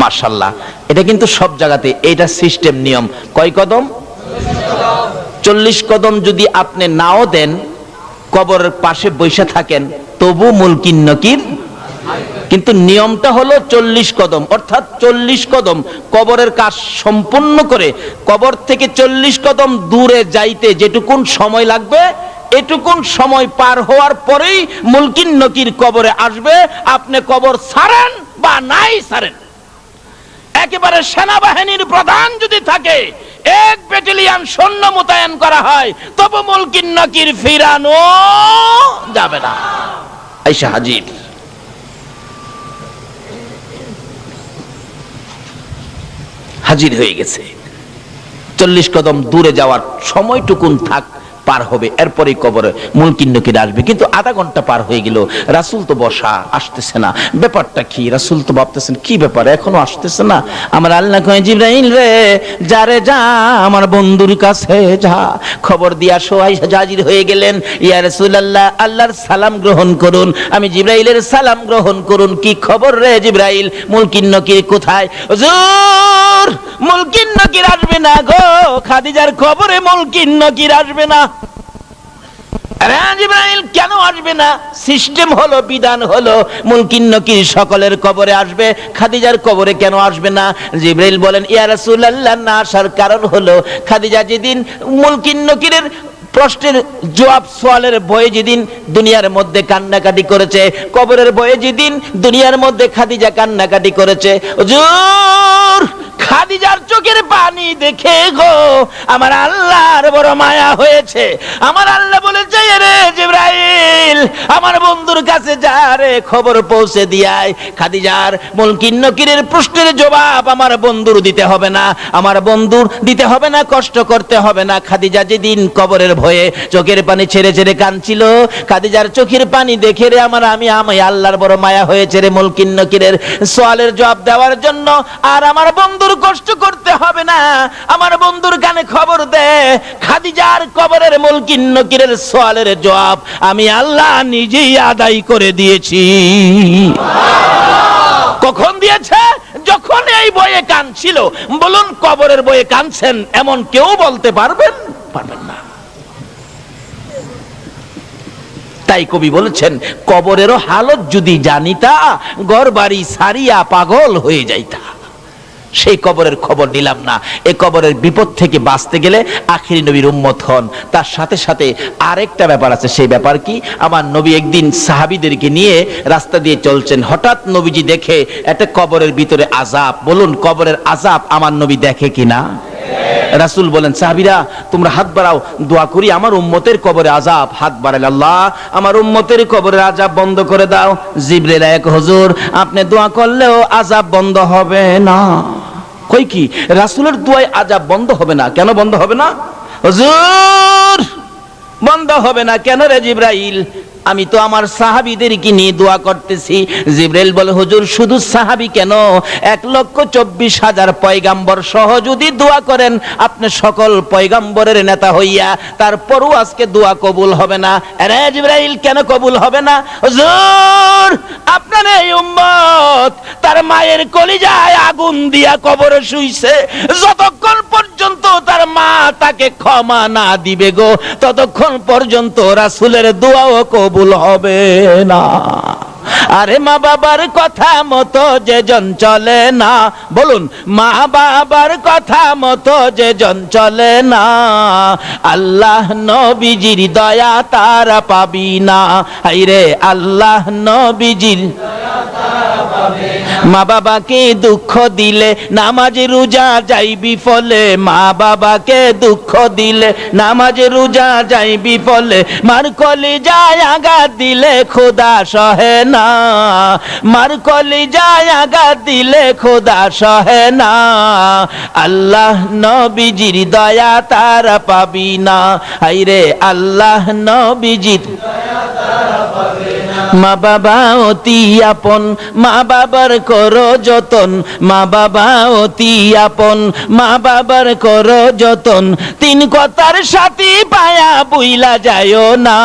মাশাআল্লাহ, এটা কিন্তু সব জায়গাতে এটা সিস্টেম নিয়ম। কয় কদম? 40 কদম যদি আপনি নাও দেন, কবরের পাশে বসে থাকেন, তবু মুনকির নকির, কিন্তু নিয়মটা হলো 40 কদম, অর্থাৎ 40 কদম কবরের কাজ সম্পূর্ণ করে কবর থেকে 40 কদম দূরে যাইতে যেটুকুন সময় লাগবে, এটুকুন সময় পার হওয়ার পরেই মুনকির নকির কবরে আসবে। আপনি কবর ছাড়েন বা নাই ছাড়েন, একেবারে সেনাবাহিনীর প্রধান যদি থাকে, 1 ব্যাটালিয়ন সৈন্য মোতায়েন করা হয়, তবু মুনকির নকির ফিরানো যাবে না। আয়েশা হাজির, হাজির হয়ে গেছে। 40 কদম দূরে যাওয়ার সময়টুকুন পার হবে, এরপরে কবরে মুনকির নকির আসবে। কিন্তু আধা ঘন্টা পার হয়ে গেল, রাসূল তো বসা, আসতেছে না। ব্যাপারটা কি? রাসূল তো ভাবতেছেন কি ব্যাপার, এখনো আসতেছে না। আমার আল্লাহ কয়, জিবরাইল রে, যা রে যা, আমার বন্ধুর কাছে যা, খবর দিয়া সবাই হাজির হয়ে গেলেন। ইয়া রাসূলুল্লাহ, আল্লাহর সালাম গ্রহণ করুন। আমি জিবরাইলের সালাম গ্রহণ করুন। কি খবর রে জিবরাইল, মুনকির নকির কোথায়? হুজুর, মুনকির নকির আসবে না গো, খাদিজার খবরে মুনকির নকির আসবে না। আরে জিবরাইল, কেন আসবে না? সিস্টেম হলো, বিধান হলো, মুনকির নকির সকলের কবরে আসবে, খাদিজার কবরে কেন আসবে না? জিবরাইল বলেন, ইয়া রাসূলুল্লাহ, না আসার কারণ হলো খাদিজা যেদিন মুনকির নকিরের প্রশ্নের জবাব সোয়ালের ভয়ে যেদিন দুনিয়ার মধ্যে কান্নাকাটি করেছে, কবরের ভয়ে যেদিন দুনিয়ার মধ্যে খাদিজা কান্নাকাটি করেছে, হুজুর, খাদিজার চোখের পানি দেখে গো আমার আল্লাহর বড় মায়া হয়েছে। আমার আল্লাহ বলেছে, রে জিবরাইল, আমার বন্ধুর কাছে যা রে, খবর পৌঁছে দিয়ায়, খাদিজার মুনকির নকিরের প্রশ্নের জবাব আমার বন্ধুর দিতে হবে না, আমার বন্ধুর দিতে হবে না, কষ্ট করতে হবে না। খাদিজা যেদিন কবরের ভয়ে চোখের পানি ছেড়ে ছেড়ে কাঁদছিল, খাদিজার চোখের পানি দেখে রে আমি আল্লাহর বড় মায়া হয়েছে রে মুনকির নকিরের সওয়ালের জবাব দেওয়ার জন্য। আর আমার বন্ধুর কষ্ট করতে হবে না, আমার বন্ধুর কানে খবর দে, খাদিজার কবরের মুনকির নকিরের সওয়ালের জবাব আমি আল্লাহ নিজেই আদায় করে দিয়েছি। কখন দিয়েছে? যখন এই বয়ে কাঁদছিল। বলুন, কবরের বয়ে কাঁদছেন এমন কেউ বলতে পারবেন? পারবেন না। তাই কবি বলেছেন, কবরেরও হালত যদি জানিতা, ঘর বাড়ি সারিয়া পাগল হয়ে যাইতা। সেই কবরের খবর নিলাম না। এই কবরের বিপদ থেকে বাঁচতে গেলে আখিরি নবীর উম্মত হন। তার সাথে সাথে আরেকটা ব্যাপার আছে। সেই ব্যাপার কি? আমার নবী একদিন সাহাবীদেরকে নিয়ে রাস্তা দিয়ে চলছেন, হঠাৎ নবীজি দেখে একটা কবরের ভিতরে আযাব। বলুন, কবরের আযাব আমার নবী দেখে কিনা? রাসূল বলেন, সাহাবীরা তোমরা হাত বাড়াও, দোয়া করি আমার উম্মতের কবরে আযাব। হাত বাড়ালে, আল্লাহ আমার উম্মতের কবরের আযাব বন্ধ করে দাও। জিবরাইল এক, হুজুর আপনি দোয়া করলেও আযাব বন্ধ হবে না। কই কি? রাসূলের দোয়ায় আযাব বন্ধ হবে না? কেন বন্ধ হবে না? হুজুর বন্ধ হবে না কেন রে জিবরাইল? আমি তো আমার সাহাবীদেরকে নিয়ে দোয়া করতেছি। জিবরাইল বলে, হুজুর শুধু সাহাবী কেন, 1,24,000 পয়গাম্বর সহ যদি দোয়া করেন আপনি সকল পয়গাম্বরের নেতা হইয়া, তারপরও আজকে দোয়া কবুল হবে না। আরে জিবরাইল, কেন কবুল হবে না? হুজুর আপনার এই উম্মত তার মায়ের কলিজায় আগুন দিয়া কবরে শুইছে, যতক্ষণ পর্যন্ত তার মা তাকে ক্ষমা না দিবে গো, ততক্ষণ পর্যন্ত রাসূলের দোয়াও কবুল হবে না। আরে মা বাবার কথা মতো যে জন চলে না, বলুন, মা বাবার কথা মতো যে জন চলে না, আল্লাহ নবীজির দয়া তারা পাবি না। আইরে আল্লাহ নবীজির মা বাবাকে দুঃখ দিলে নামাজ রোজা যাইবি ফলে, মা বাবাকে দুঃখ দিলে নামাজ রোজা যাইবি ফলে, মার কলিজায় আঘাত দিলে খোদা সহে না, মার কলিজায় আঘাত দিলে খোদা সহে না, আল্লাহ নবীজির দয়া তারা পাবি না। আইরে আল্লাহ নবীজির মা বাবা অতি আপন, মা বাবার করো যতন, মা বাবা অতি আপন, মা বাবার করো যতন, তিন কথার সাথী পায়া বুইলা যায়ও না,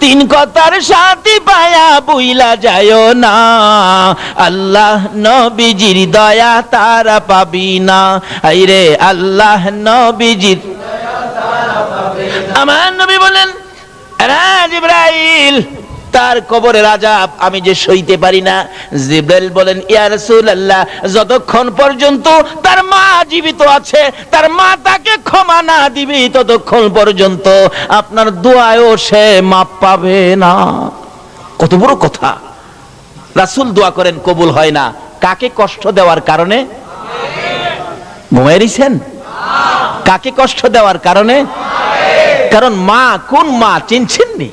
তিন কথার সাথী পায়া বুইলা যায়ও না, আল্লাহ নবীজির দয়া তারা পাবি না। আইরে আল্লাহ নবীজির। আমার নবী বলেন, জিবরাইল তার কবরের আযাব আমি যে সইতে পারি না। জিবরাইল বলেন, ইয়া রাসূলুল্লাহ যতক্ষণ পর্যন্ত তার মা জীবিত আছে, তার মা তাকে ক্ষমা না দিবে, ততক্ষণ পর্যন্ত আপনার দোয়ায়ও সে মাপ পাবে না। কত বড় কথা! রাসূল দোয়া করেন, কবুল হয় না। কাকে কষ্ট দেওয়ার কারণে? ঘুমাইছেন? কাকে কষ্ট দেওয়ার কারণে? কারণ মা, কোন মা চিনছেন নি?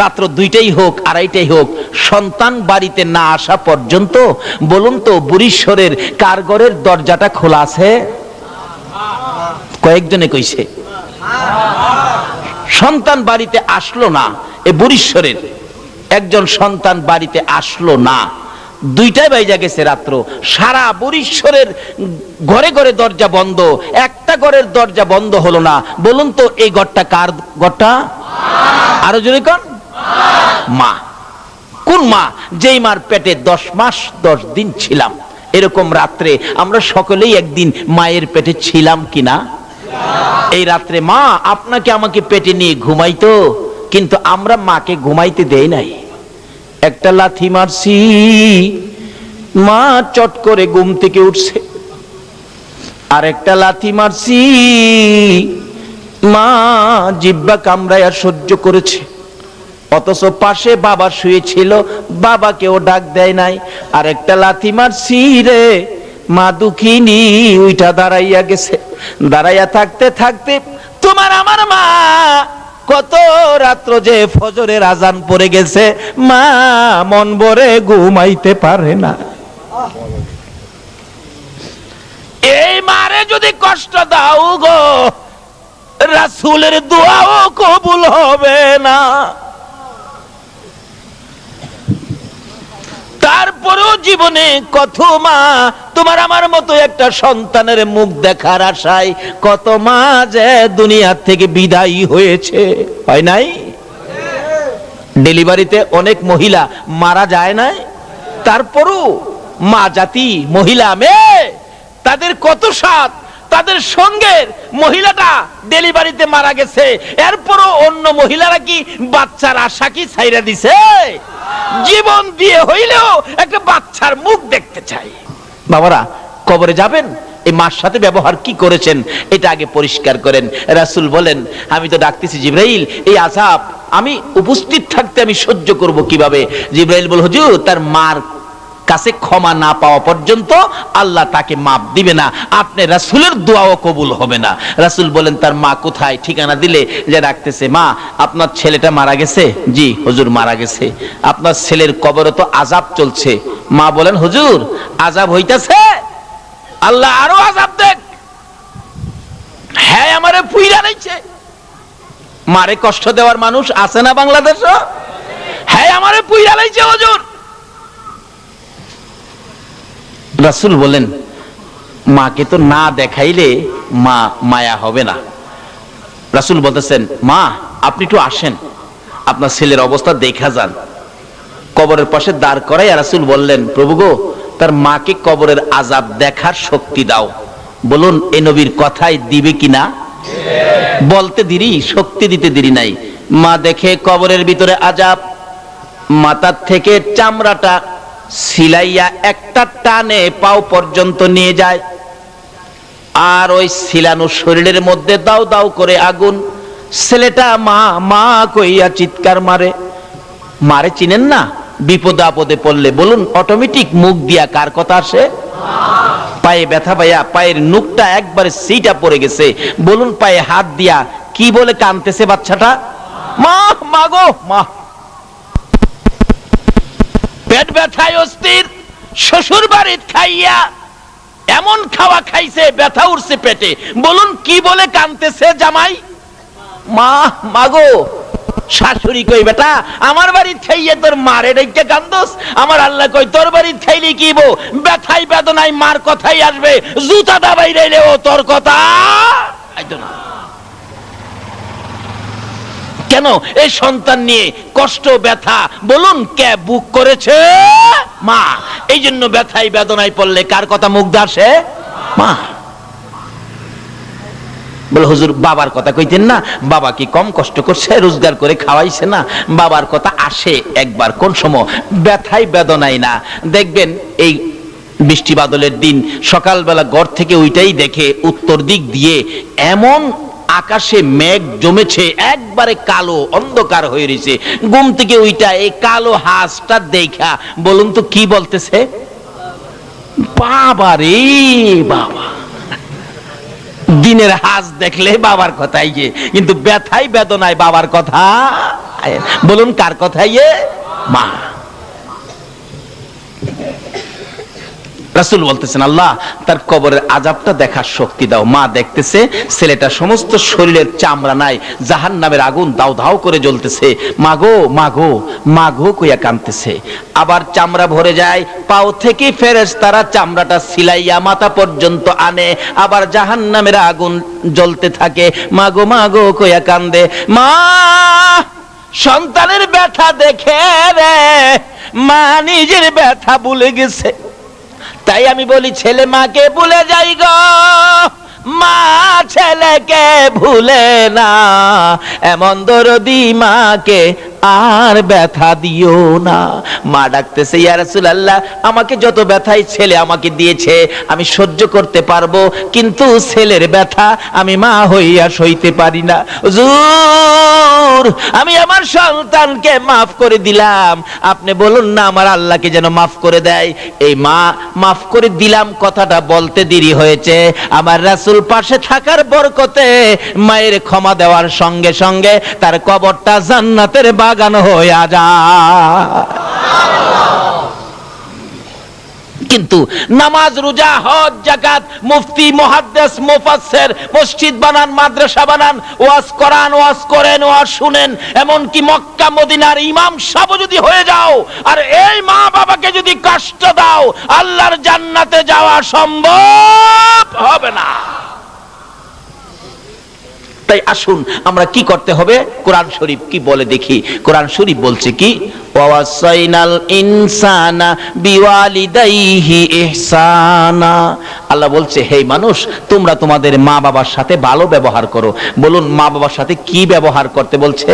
রাত্র 2টাই হোক 2:30টাই হোক, সন্তান বাড়িতে না আসা পর্যন্ত বলুন তো বুড়িশ্বরের কার ঘরের দরজাটা খোলা আছে? কয়েকজনে কইছে সন্তান বাড়িতে আসলো না, এ বরিশ্বরের একজন সন্তান বাড়িতে আসলো না, 2টায় বাইজা গেছে রাত্র। সারা বরিশ্বরের ঘরে ঘরে দরজা বন্ধ, একটা ঘরের দরজা বন্ধ হলো না। বলুন তো এই ঘরটা কার ঘরটা? আরো জোরে কোন? মা। কোন মা? যেই মার পেটে 10 মাস 10 দিন ছিলাম। এরকম রাত্রে আমরা সকলেই একদিন মায়ের পেটে ছিলাম কিনা? এই রাত্রে মা আপনাকে আমাকে পেটে নিয়ে ঘুমাইতো, কিন্তু আমরা মাকে ঘুমাইতে দেই নাই। একটা লাথি মারছি, মা চট করে ঘুম থেকে উঠছে। আর একটা লাথি মারছি, মা জিহ্বা কামড়ায়া সহ্য করেছে। অথচ পাশে বাবা শুয়েছিল, বাবাকেও ডাক দেয় নাই। আর একটা লাথি মারছি রে, মা দুঃখিনী উইটা দাঁড়াইয়া গেছে। দাঁড়াইয়া থাকতে থাকতে তোমার আমার মা কত রাত্র যে ফজরের আজান পড়ে গেছে, মা মন ভরে ঘুমাইতে পারে না। এই মারে যদি কষ্ট দাও গো, রাসূলের দোয়াও কবুল হবে না। তারপরেও জীবনে কত মা তোমার আমার মতো একটা সন্তানের মুখ দেখার আশায় কত মা যে দুনিয়া থেকে বিদায়ী হয়েছে, হয় নাই? ডেলিভারিতে অনেক মহিলা মারা যায় নাই? তারপরও মা জাতি, মহিলা মেয়ে, তাদের কত সাথ, তাদের সঙ্গের মহিলাটা ডেলিভারিতে মারা গেছে, এরপরও অন্য মহিলারা কি বাচ্চার আশা কি ছাইরা দিছে? জীবন দিয়ে হইলেও একটা বাচ্চার মুখ দেখতে চাই। বাবারা, কবরে যাবেন, এই মার সাথে ব্যবহার কি করেছেন এটা আগে পরিষ্কার করেন। রাসূল বলেন, আমি তো ডাকতেছি জিবরাইল, এই আযাব আমি উপস্থিত থাকতে আমি সহ্য করব কিভাবে? জিবরাইল বল, হুজুর তার মার কাছে ক্ষমা না পাওয়া পর্যন্ত আল্লাহ তাকে মাপ দিবে না, আপনি রাসূলের দোয়াও কবুল হবে না। রাসূল বলেন, তার মা কোথায়? ঠিকানা দিলে যে ডাকতেছে, মা আপনার ছেলেটা মারা গেছে। জি হুজুর মারা গেছে। আপনার ছেলের কবরে তো আযাব চলছে। মা বলেন, হুজুর আযাব হইতাছে? আল্লাহ আরো আযাব দেখ। হ্যাঁ আমারে পুইরা লাইছে। মারে কষ্ট দেওয়ার মানুষ আছে না বাংলাদেশে? হ্যাঁ আমারে পুইরা লাইছে হুজুর। রাসূল বলেন, মাকে তো না দেখাইলে মা মায়া হবে না। রাসূল বলতেছেন, মা আপনি একটু আসেন, আপনার ছেলের অবস্থা দেখা যান। কবরের পাশে দাঁড় করাই রাসূল বললেন, প্রভু গো, তার মাকে কবরের আযাব দেখার শক্তি দাও। বলুন এই নবীর কথাই দিবে কিনা? বলতে দেরি, শক্তি দিতে দেরি নাই। মা দেখে কবরের ভিতরে আযাব, মাথার থেকে চামড়াটা সিলাইয়া একটা টানে পাও পর্যন্ত নিয়ে যায়। আর ওই সিলানো শরীরের মধ্যে দাও দাও করে আগুন। ছেলেটা মা মা কইয়া চিৎকার মারে। মারে চিনেন না? বিপদে আপদে পড়লে বলুন অটোমেটিক মুখ দিয়া কার কথা আসে? পায়ে ব্যথা পাইয়া পায়ের নুকটা একবারে সিটা পড়ে গেছে, বলুন পায়ে হাত দিয়া কি বলে কাঁদতেছে বাচ্চাটা? মা, মা গো মা। পেট ব্যথায় অস্থির, শ্বশুর বাড়িতে খাইয়া এমন খাওয়া খাইছে ব্যথা উঠছে পেটে, বলুন কি বলে কাঁদতেছে জামাই? মা, মা গো। শাশুড়ি কই, বেটা আমার বাড়িতে খাইয়ে তোর মারে ডাইকা কান্দোস? আমার আল্লাহ কই, তোর বাড়িতে খাইলে কি বো, ব্যথাই বেদনায় মার কথাই আসবে, জুতা দাবাই রাইলে ও তোর কথা আইতো না। কেন? এই সন্তান নিয়ে কষ্ট ব্যথা বলুন কে বুক করেছে? মা। এই জন্য ব্যথাই বেদনায় পড়লে কার কথা মুখ আসে? মা। বলে হুজুর বাবার কথা কইতেন না, বাবা কি কম কষ্ট করছে, রোজগার করে খাওয়াইছে না? বাবার কথা আসে একবার কোন সময়, ব্যথাই বেদনায় না। দেখবেন এই বৃষ্টি বাদলের দিন সকালবেলা ঘর থেকে ওইটাই দেখে উত্তর দিক দিয়ে এমন আকাশে মেঘ জমেছে, একবারে কালো অন্ধকার হয়ে রয়েছে। ঘুম থেকে ওইটা এই কালো হাঁসটা দেখা বলুন তো কি বলতেছে? বাবা রে বাবা। দিনের হাঁস দেখলে বাবার কথাই, কিন্তু ব্যথাই বেদনায় বাবার কথা বলুন কার কথাই? মা। রাসূল বলতেছেন, আল্লাহ তার কবরের আযাবটা দেখার শক্তি দাও। মা দেখতেছে ছেলেটা সমস্ত শরীরের চামড়া নাই, জাহান্নামের আগুন দাউ দাউ করে জ্বলতেছে। মাগো মাগো মাগো কইয়া কাঁদতেছে। আবার চামড়া ভরে যায়, পাও থেকে ফেরেশতারা চামড়াটা সিলাইয়া মাথা পর্যন্ত আনে, আবার জাহান্নামের আগুন জ্বলতে থাকে। মাগো মাগো কইয়া কান্দে। মা সন্তানের ব্যথা দেখে রে মা নিজের ব্যথা ভুলে গেছে। তাই আমি বলি, ছেলে মাকে ভুলে যাই গো, মা ছেলেকে ভুলে না। এমন দরদি মাকে আর ব্যথা দিও না। মা ডাকতেছে, ইয়া রাসূলুল্লাহ, আমাকে যত ব্যথাই ছেলে আমাকে দিয়েছে আমি সহ্য করতে পারবো, কিন্তু ছেলের ব্যথা আমি মা হইয়া সইতে পারি না। হুজুর, আমি আমার সন্তানকে মাফ করে দিলাম, আপনি বলুন না আমার আল্লাহকে যেন মাফ করে দেয়। এই মা মাফ করে দিলাম কথাটা বলতে দেরি হয়েছে, আমার রাসূল পাশে থাকার বরকতে মায়ের ক্ষমা দেওয়ার সঙ্গে সঙ্গে তার কবরটা জান্নাতের বাগান হয়ে যায়। কিন্তু নামাজ, রোজা, হজ, যাকাত, মুফতি, মুহাদ্দিস, মুফাসসির, মসজিদ বানান, মাদ্রাসা বানান, ওয়াজ করান, ওয়াজ করেন, ওয়াজ শুনেন, এমন কি মক্কা মদিনার ইমাম সাহেব যদি হয়ে যাও আর এই মা বাবাকে যদি কষ্ট দাও, আল্লাহর জান্নাতে যাওয়া সম্ভব হবে না। তাই আসুন আমরা কি করতে হবে, কোরআন শরীফ কি বলে দেখি। কোরআন শরীফ বলছে কি, ওয়াসাইনাল ইনসানা বিওয়ালিদাইহি ইহসানা। আল্লাহ বলছে, হে মানুষ, তোমরা তোমাদের মা বাবার সাথে ভালো ব্যবহার করো। বলুন, মা বাবার সাথে কি ব্যবহার করতে বলছে?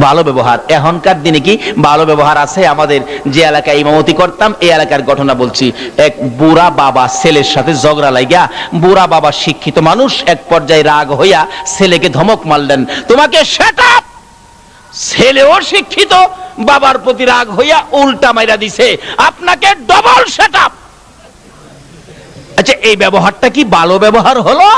ভালো ব্যবহার। এখনকার দিনে কি ভালো ব্যবহার আছে? আমাদের যে এলাকায় ইমামতি করতাম এই এলাকার ঘটনা বলছি। এক বুড়া বাবা ছেলের সাথে ঝগড়া লাগিয়া, বুড়া বাবা শিক্ষিত মানুষ, এক পর্যায়ে রাগ হইয়া ছেলেকে ধমক মারলেন, তোমাকে সেট আপ। ছেলেও শিক্ষিত, বাবার প্রতি রাগ হইয়া উল্টা মাইরা দিছে, আপনাকে ডবল সেট আপ। আচ্ছা, এই ব্যবহারটা কি ভালো ব্যবহার হলো?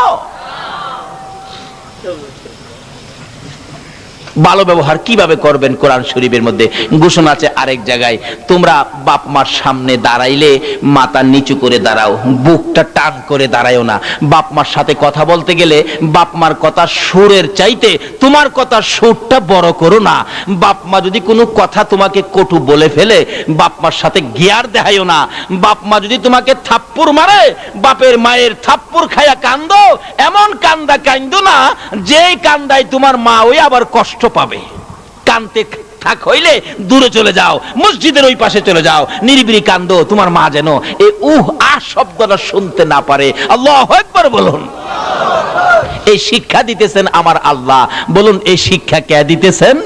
ভালো ব্যবহার কিভাবে করবেন? কোরআন শরীফের মধ্যে ঘোষণা আছে আরেক জায়গায়, তোমরা বাপ মার সামনে দাঁড়াইলে মাথা নিচু করে দাঁড়াও, বুকটা টান করে দাঁড়ায়ও না। বাপ মার সাথে কথা বলতে গেলে বাপ মার কথা সুরের চাইতে তোমার কথা সুরটা বড় করো না। বাপ মা যদি কোনো কথা তোমাকে কটু বলে ফেলে, বাপ মার সাথে গিয়ার দেখাইও না। বাপ মা যদি তোমাকে থাপ্পড় মারে, বাপের মায়ের থাপ্পড় খায়া কান্দো, এমন কান্দা কান্দো না যেই কান্দায় তোমার মা ওই আবার কষ্ট পাবে। কানতে থাক হইলে দূরে চলে যাও, মসজিদের ওই পাশে চলে যাও, নিরিবিলি কান্দো, তোমার মা যেন এই শব্দটা শুনতে না পারে। আল্লাহু আকবার বলুন। এই শিক্ষা দিতেছেন আমার আল্লাহ। বলুন, এই শিক্ষা কে দিতেছেন?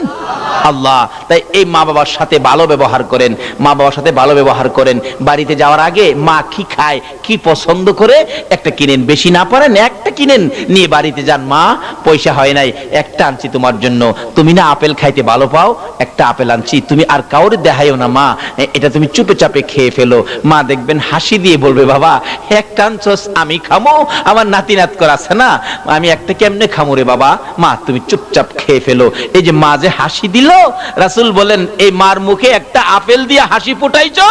আল্লাহ। তাই এই মা বাবার সাথে ভালো ব্যবহার করেন, মা বাবার সাথে ভালো ব্যবহার করেন। বাড়িতে যাওয়ার আগে মা কি খায়, কি পছন্দ করে একটা কিনেন, বেশি না পারেন একটা কিনেন, নিয়ে বাড়িতে যান। মা, পয়সা হয় নাই, একটা আনছি তোমার জন্য, তুমি না আপেল খাইতে ভালো পাও, একটা আপেল আনছি, তুমি আর কাউরে দেখাইও না মা, এটা তুমি চুপে চাপে খেয়ে ফেলো। মা দেখবেন হাসি দিয়ে বলবে, বাবা একটা আনছস, আমি খামো, আমার নাতি নাত করা আছে না, আমি একটা কেমনে খামো রে বাবা, মা তুমি চুপচাপ খেয়ে ফেলো। এই যে মা যে হাসি দিল, রাসূল বলেন, এই মার মুখে একটা আপেল দিয়ে হাসি ফুটাইছো,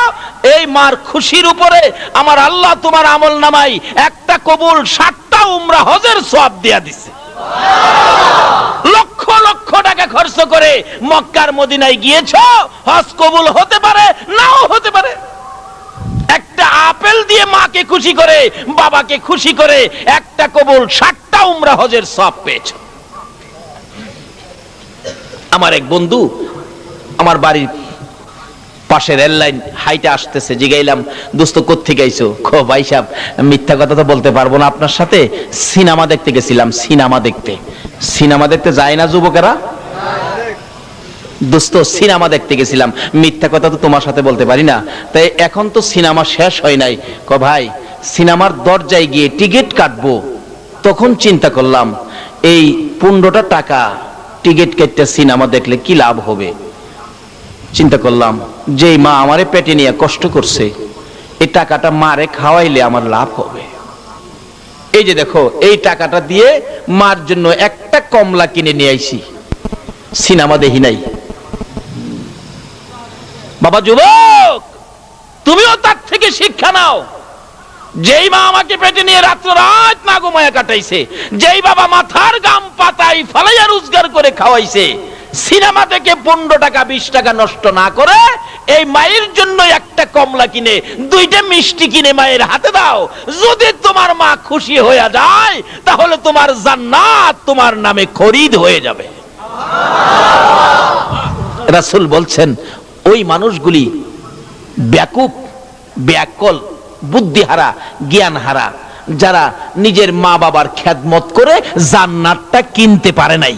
এই মার খুশির উপরে আমার আল্লাহ তোমার আমল নামাই একটা কবুল 60টা উমরা হজের সওয়াব দিয়া দিছে। লক্ষ লক্ষ টাকা খরচ করে মক্কার মদিনায় গিয়েছো, হজ কবুল হতে পারে নাও হতে পারে। একটা আপেল দিয়ে মাকে খুশি করে, বাবাকে খুশি করে একটা কবুল 60টা উমরা হজের সওয়াব পেয়েছো। আমার এক বন্ধু আমার বাড়ির পাশে রেল লাইন হাইটে আসতেছে, জিগাইলাম, দোস্ত কোত্থেকে আইছো? খো ভাই সাহেব, মিথ্যা কথা তো বলতে পারবো না আপনার সাথে, সিনেমা দেখতে গেছিলাম। সিনেমা দেখতে, সিনেমা দেখতে যায় না যুবকেরা? দোস্ত সিনেমা দেখতে গেছিলাম, মিথ্যা কথা তো তোমার সাথে বলতে পারি না। তাই এখন তো সিনেমা শেষ হয় নাই। ক ভাই, সিনেমার দরজায় গিয়ে টিকিট কাটবো, তখন চিন্তা করলাম এই 15টা টাকা টিকিট কেটে সিনেমা দেখলে কি লাভ হবে। চিন্তা করলাম, যেই মা আমারে পেটে নিয়ে কষ্ট করছে, এই টাকাটা মারে খাওয়াইলে আমার লাভ হবে। এই যে দেখো, এই টাকাটা দিয়ে মার জন্য একটা কমলা কিনে নিয়ে আইছি, সিনেমা দেখি নাই। বাবা যুবক, তুমিও তার থেকে শিক্ষা নাও। যেই মা আমাকে পেটে নিয়ে রাত্র রাত না ঘুমায়া কাটাইছে, যেই বাবা মাথার গাম পাতাই ফালাইয়া রোজগার করে খাওয়াইছে, সিনেমা থেকে 15 টাকা 20 টাকা নষ্ট না করে এই মায়ের জন্য একটা কমলা কিনে 2টা মিষ্টি কিনে মায়ের হাতে দাও। যদি তোমার মা খুশি হয়ে যায় তাহলে তোমার জান্নাত তোমার নামে খরিদ হয়ে যাবে। রাসূল বলছেন ওই মানুষগুলি ব্যাকুপ, ব্যাকল, বুদ্ধিহারা, জ্ঞানহারা, যারা নিজের মা বাবার খেদমত করে জান্নাতটা কিনতে পারে নাই।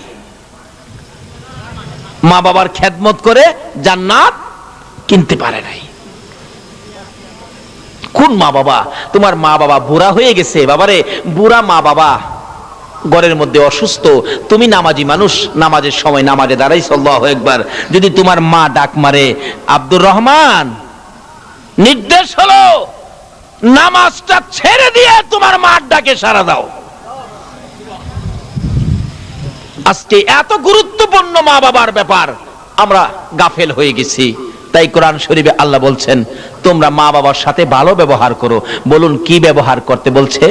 মা বাবার খেদমত করে জান্নাত কিনতে পারে নাই। কোন মা বাবা? তোমার মা বাবা বুড়া হয়ে গেছে, বাবারে বুড়া মা বাবা ঘরের মধ্যে অসুস্থ, তুমি নামাজি মানুষ, নামাজের সময় নামাজে দাঁড়াইছো, আল্লাহু আকবার, যদি তোমার মা ডাক মারে, আব্দুর রহমান, নির্দেশ হলো নামাজটা ছেড়ে দিয়ে তোমার মার ডাকে সাড়া দাও। আজকে এত গুরুত্বপূর্ণ মা বাবার ব্যাপার আমরা গাফেল হয়ে গেছি। তাই কোরআন শরীফে আল্লাহ বলছেন তোমরা মা বাবার সাথে ভালো ব্যবহার করো। বলুন কি ব্যবহার করতে বলছে?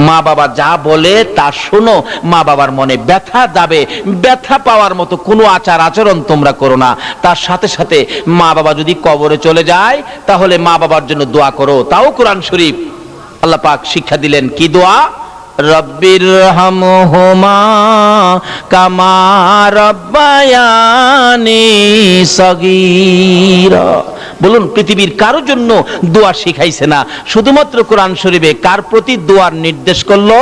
মা বাবা যা বলে তা শোনো। মা বাবার মনে ব্যথা যাবে, ব্যথা পাওয়ার মতো কোনো আচার আচরণ তোমরা করো না। তার সাথে সাথে মা বাবা যদি কবরে চলে যায় তাহলে মা বাবার জন্য দোয়া করো। তাও কোরআন শরীফ আল্লাহ পাক শিক্ষা দিলেন, কি দোয়া? রব্বিরহামহুমা কামা রাব্বায়ানি সগীরা। বলুন পৃথিবীর কারো জন্য দোয়া শিখাইছে না, শুধুমাত্র কোরআন শরীফে কার প্রতি দোয়ার নির্দেশ করলো?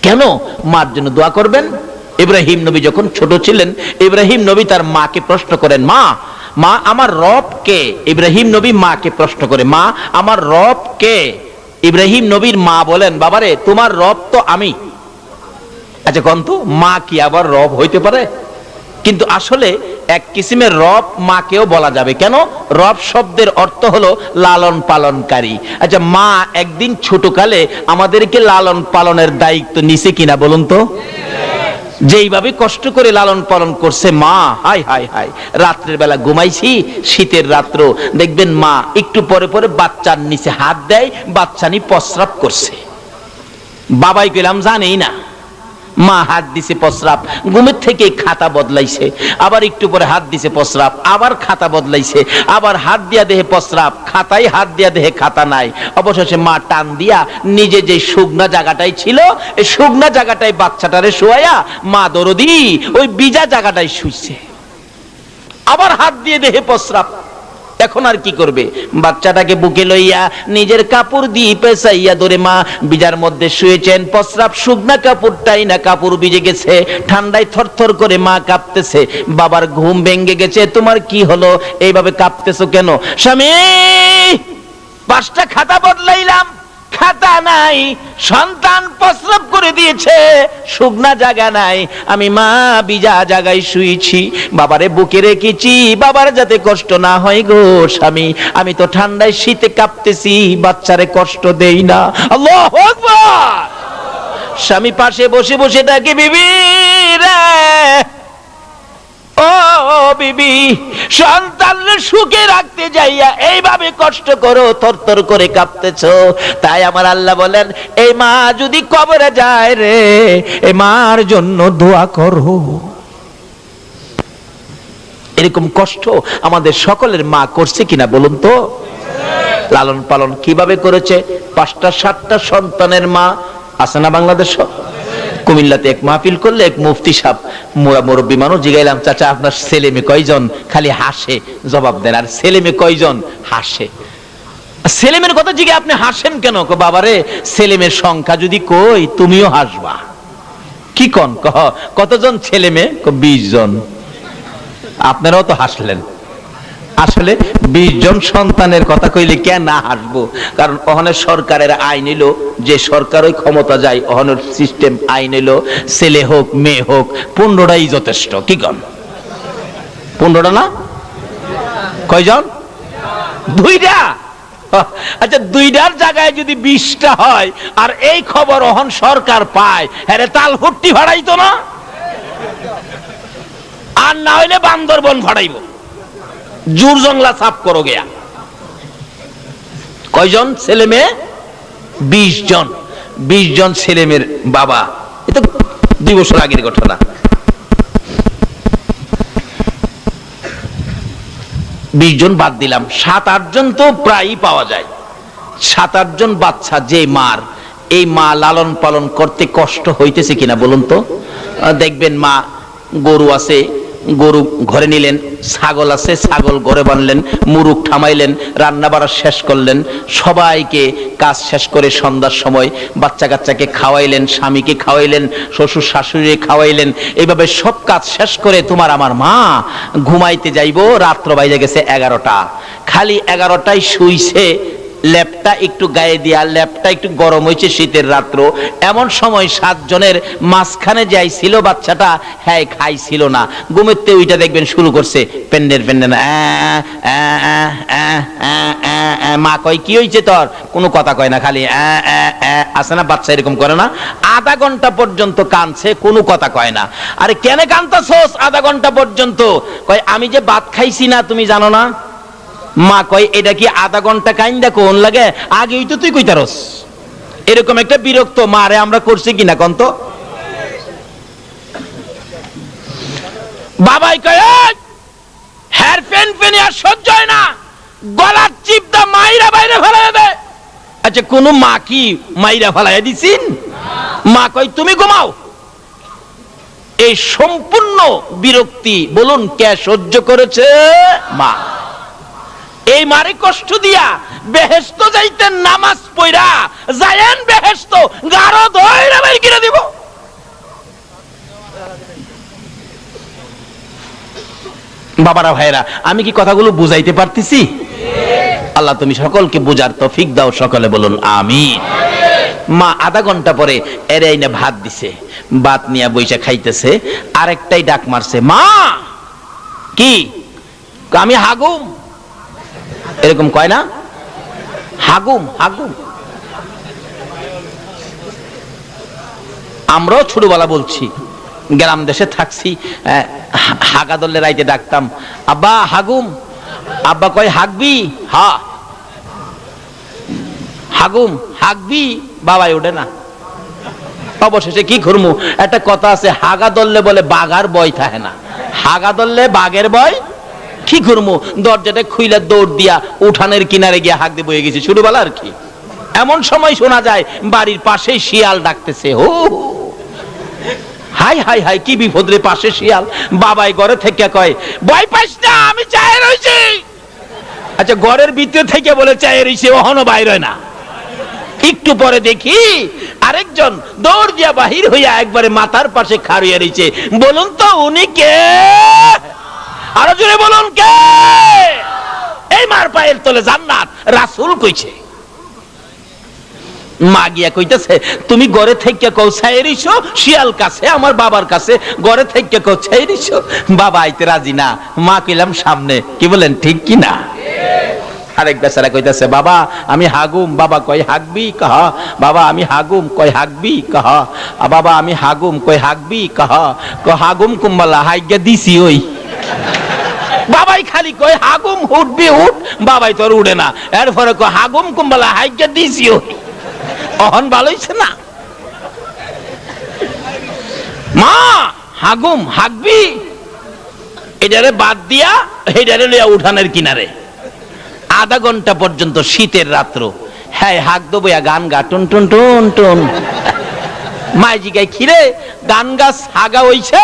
কেন মার জন্য দোয়া করবেন? ইব্রাহিম নবী যখন ছোট ছিলেন, ইব্রাহিম নবী তার মাকে প্রশ্ন করেন, মা মা আমার রব কে? ইব্রাহিম নবী মাকে প্রশ্ন করে, মা আমার রব কে? ইব্রাহিম নবীর মা বলেন, বাবারে তোমার রব তো আমি। আচ্ছা কন্ত মা কি আবার রব হইতে পারে? কিন্তু আসলে এক কিসিমের রব মাকেও বলা যাবে। কেন? রব শব্দের অর্থ হলো লালন পালনকারী। আচ্ছা মা একদিন ছোটকালে আমাদেরকে লালন পালনের দায়িত্ব নিছে কিনা বলুন তো? যেইভাবে কষ্ট করে লালন পালন করছে মা, হাই হাই হাই, রাত্রের বেলা ঘুমাইছি, শীতের রাত্র, দেখবেন মা একটু পরে পরে বাচ্চার নিচে হাত দেয়, বাচ্চা নি প্রস্রাব করছে, বাবাই কইলাম জানেই না, মা হাত দিছে প্রস্রাব, ঘুমের থেকে খাতা বদলাইছে, আবার একটু পরে হাত দিছে প্রস্রাব, আবার খাতা বদলাইছে, আবার হাত দিয়া দেহে প্রস্রাব, খাতায় হাত দিয়া দেহে খাতা নাই। অবশেষে মা টান দিয়া নিজে যে শুকনা জায়গাটাই ছিল এই শুকনা জায়গাটায় বাচ্চাটারে শোয়াইয়া মা দরদি ওই ভিজা জায়গাটায় শুইছে, আবার হাত দিয়ে দেহে প্রস্রাব। এখন আর কি করবে? বাচ্চাটাকে বুকে লইয়া নিজের কাপড় দিয়ে পেঁচাইয়া ধরে মা বিজার মধ্যে শুয়েছেন, প্রস্রাব শুকনা কাপড়টাই না, কাপড় ভিজে গেছে, ঠান্ডায় থরথর করে মা কাঁপতেছে। বাবার ঘুম ভেঙে গেছে, তোমার কি হলো, এইভাবে কাঁপতেছো কেন? স্বামী 5টা খাতা বদলাইলাম, খাতা নাই, সন্তান প্রস্রাব করে দিয়েছে, শুকনা জায়গা নাই, আমি মা বিজা জায়গায় শুয়েছি, বাবারে বুকে রেখেছি, বাবার যাতে কষ্ট না হয় গো স্বামী, আমি তো ঠান্ডায় শীতে কাঁপতেছি, বাচ্চারে কষ্ট দেই না। আল্লাহু আকবার। স্বামী পাশে বসে বসে ডাকে, বিবি রে, ও বিবি, সন্তানকে সুখে রাখতে যাইয়া এইভাবে কষ্ট করো, থরথর করে কাঁপতেছো। তাই আমার আল্লাহ বলেন, এই মা যদি কবরে যায় রে, এই মার জন্য দোয়া করো। এরকম কষ্ট আমাদের সকলের মা করছে কিনা বলুন তো? লালন পালন কিভাবে করেছে? 5টা 7টা সন্তানের মা আছে না বাংলাদেশ? কুমিল্লাতে এক মাহফিল করলে এক মুফতি সাহেব, মুরব্বী মানুষ, জিগাইলাম চাচা আপনার ছেলে মেয়ে কয়জন? খালি হাসে জবাব দেন, আর ছেলে মেয়ে কয়জন? হাসে। ছেলে মেয়ের কথা জিগে আপনি হাসেন কেন? বাবারে ছেলে মেয়ের সংখ্যা যদি কই তুমিও হাসবা। কি কন? কতজন ছেলে মেয়ে? 20 জন। আপনারাও তো হাসলেন। আসলে 20 জন সন্তানের কথা কইলে কেন না হাসবো? কারণ ওখানে সরকারের আইন এলো, যে সরকার ওই ক্ষমতা যায়, ওখানের সিস্টেম আইন এলো, ছেলে হোক মেয়ে হোক 15টাই যথেষ্ট। কি কন? 15টা না? কয়জন? 2টা। আচ্ছা 2টার জায়গায় যদি 20টা হয়, আর এই খবর ওখান সরকার পায়, হ্যাঁ তাল ভর্তি ভাড়াইতো না? আর না হইলে বান্দরবন ভাড়াইব, জোর জংলা সাফ করো গিয়া। কয়জন ছেলে মেয়ে? 20 জন। 20 জন ছেলে মেয়ের বাবা। এটা 2 বছর আগের ঘটনা। 20 জন বাদ দিলাম, 7-8 জন তো প্রায়ই পাওয়া যায়। 7-8 জন বাচ্চা যে মার, এই মা লালন পালন করতে কষ্ট হইতেছে কিনা বলুন তো? দেখবেন মা গরু আছে, গরু ঘরে নিলেন, ছাগল আছে, ছাগল ঘরে বানলেন, মুরুগ থামাইলেন, রান্না বাড়া শেষ করলেন, সবাইকে কাজ শেষ করে সন্ধ্যার সময় বাচ্চা কাচ্চাকে খাওয়াইলেন, স্বামীকে খাওয়াইলেন, শ্বশুর শাশুড়ি খাওয়াইলেন। এইভাবে সব কাজ শেষ করে তোমার আমার মা ঘুমাইতে যাইব, রাত্র বাইরে গেছে 11টা। খালি 11টায় শুইছে, ল্যাপটা একটু গায়ে দিয়া, ল্যাপটা একটু গরম হয়েছে শীতের রাত্র। এমন সময় 7 জনের মাঝখানে যাই ছিল বাচ্চাটা, হ্যাঁ খাইছিল না, ঘুমেতে ওইটা দেখবেন শুরু করছে পেন্ডের পেন্ডের। মা কয় কি হয়েছে তোর? কোনো কথা কয় না, খালি আছে না বাচ্চা এরকম করে না? আধা ঘন্টা পর্যন্ত কাঁদছে, কোনো কথা কয় না। আরে কেন কাঁদতাছস আধা ঘন্টা পর্যন্ত? কয় আমি যে ভাত খাইছি না, তুমি জানো না? মা কয় এটা কি আধা ঘন্টা কাইন্দা কোন লাগে? আগেই তো তুই কইতারস। এরকম একটা বিরক্ত মারে আমরা করছি কিনা কন্ত? বাবাই কয় হ্যার ফেন ফেনি আর সহ্য হয় না, গলার চিপটা মাইরা বাইরে ফেলাই দে। আচ্ছা কোন মা কি মাইরা ফেলাই দিছিন? মা কয় তুমি ঘুমাও। এই সম্পূর্ণ বিরক্তি বলুন কে সহ্য করেছে? মা। এই মারে কষ্ট দিয়া বেহেশত যাইতেন নামাজ পড়া, যায়েন বেহেশত গারো ধইরা বাইর করে দিব। বাবারা ভাইরা, আমি কি কথাগুলো বুঝাইতে পারতেছি? আল্লাহ তুমি সকলকে বুঝার তৌফিক দাও, সকলে বলুন আমিন। মা আধা ঘন্টা পরে এরে আইনা ভাত দিছে, ভাত নিয়ে বইসা খাইতেছে, আরেকটাই ডাক মারছে, মা কি? আমি হাগুম। এরকম কয় না? হাগুম হাগুম। আমরাও ছোটবেলা বলছি, গ্রাম দেশে থাকছি, হাগা দলে রাইতে ডাকতাম, আব্বা হাগুম। আব্বা কয় হাগবি? হা। হাগুম হাগবি? বাবাই ওঠে না। অবশেষে কি করমু? একটা কথা আছে, হাগা দললে বলে বাঘার ভয় থাকে না, হাগা দললে বাঘের ভয়। কি করবো? দরজাটা খুইলা দৌড় দিয়া উঠানের কিনারে গিয়ে হাঁক দিয়ে বয়ে গেছি, ছোটবেলা আর কি। এমন সময় শোনা যায় বাড়ির পাশেই শিয়াল ডাকতেছে, ও হাই হাই হাই, কি বিপদ রে, পাশে শিয়াল। বাবাই ঘরে থেকে কয়, ভয় পাইস না, আমি চায়ে রইছি। আচ্ছা ঘরের ভিতরে থেকে বলে চায়ে রইছে, ওহনো বাইরে না। একটু পরে দেখি আরেকজন দৌড় দিয়া বাহির হইয়া একবারে মাথার পাশে খাড়িয়ে রইছে। বলুন তো উনি কে? আরো জোরে বলুন কে? এই মার পায়ের তলে জান্নাত, রাসূল কইছে। মা গিয়া কইতেছে, তুমি ঘরে থেকে কৌছাই রইছো শিয়াল কাছে, আমার বাবার কাছে ঘরে থেকে কৌছাই রইছো। বাবা আইতে রাজি না। মা কইলাম সামনে। কি বলেন ঠিক কি না? আরেক বেচারা কইতেছে, বাবা আমি হাগুম। বাবা কয় হাগবি? কহ। বাবা আমি হাগুম। কয় হাগবি? কহ। বাবা আমি হাগুম। কয় হাগবি? কহ। হাগুম কুম্বালা হাইগা দিছি ওই। বাবাই খালি কয় হাগুম উঠবি উঠ, বাবাই তোর উড়ে না। এরপরে কয় হাগুম কুম্বালা হাইগা দিছি ওই। অহন ভালো হইছে না? মা হাগুম হাগবি, এটারে বাদ দিয়া এটারে লইয়া উঠানের কিনারে আধা ঘন্টা পর্যন্ত শীতের রাত্র, হ্যাঁ হাক দেবো গান গা টুন টুন টুন টুন। মাই জিগাই খিরে গান গাছ হাগা হইছে?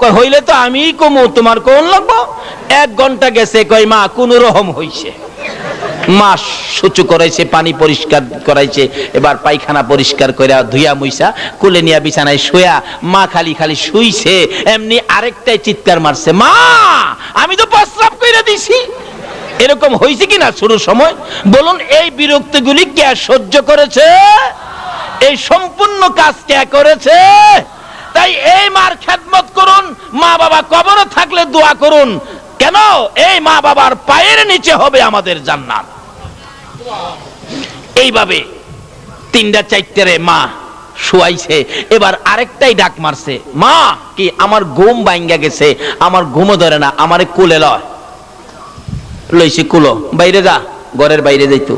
কয় হইলে তো আমি কমু, তোমার কোন লাগবো? 1 ঘন্টা গেছে, কয় মা কোন রকম হইছে। মা সুচু করাইছে, পানি পরিষ্কার করাইছে, এবার পায়খানা পরিষ্কার করে ধুইয়া মুইসা কুলে নিয়া বিছানায় শুয়া মা খালি খালি শুইছে, এমনি আরেকটাই চিৎকার মারছে, মা আমি তো প্রস্রাব কইরা দিছি। এরকম হয়েছে কিনা শুরুর সময়? বলুন এই বিরক্তিগুলি কে সহ্য করেছে? এই সম্পূর্ণ কাজ কে করেছে? তাই এই মার খেদমত করুন, মা বাবা কবরে থাকলে দোয়া করুন। কেন? এই মা বাবার পায়ের নিচে হবে আমাদের জান্নাত। এইভাবে 3টা 4টারে মা শুয়াইছে, এবার আরেকটাই ডাক মারছে, মা কি আমার ঘুম ভাঙ্গা গেছে, আমার ঘুমও ধরে না, আমারে কোলে লয়। লইছি কুলো, বাইরে যা, ঘরের বাইরে যাইতো।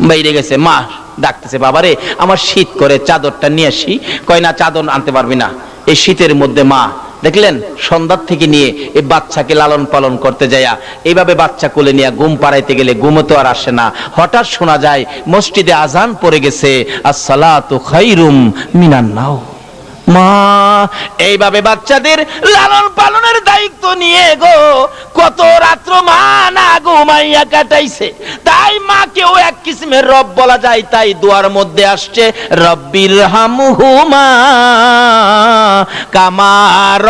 বাইরে গেছে, মা ডাকতেছে, বাবারে আমার শীত করে, চাদরটা নিয়ে আসি। কয় না, চাদর আনতে পারবি না, এই শীতের মধ্যে। মা দেখলেন সন্ধ্যার থেকে নিয়ে এই বাচ্চাকে লালন পালন করতে যায়া এইভাবে বাচ্চা কোলে নিয়ে ঘুম পাড়াইতে গেলে ঘুমও তো আর আসে না। হঠাৎ শোনা যায় মসজিদে আজান পড়ে গেছে, আসসালাতু খায়রুম মিনান নাও। মা এইভাবে বাচ্চাদের লালন পালনের দায়িত্ব নিয়ে গো কত রাত্র মা না ঘুমাইয়া কাটাইছে। তাই মাকেও এক কিসিমের রব বলা যায়। তাই দোয়ার মধ্যে আসছে, রব্বির হামহুমা কামা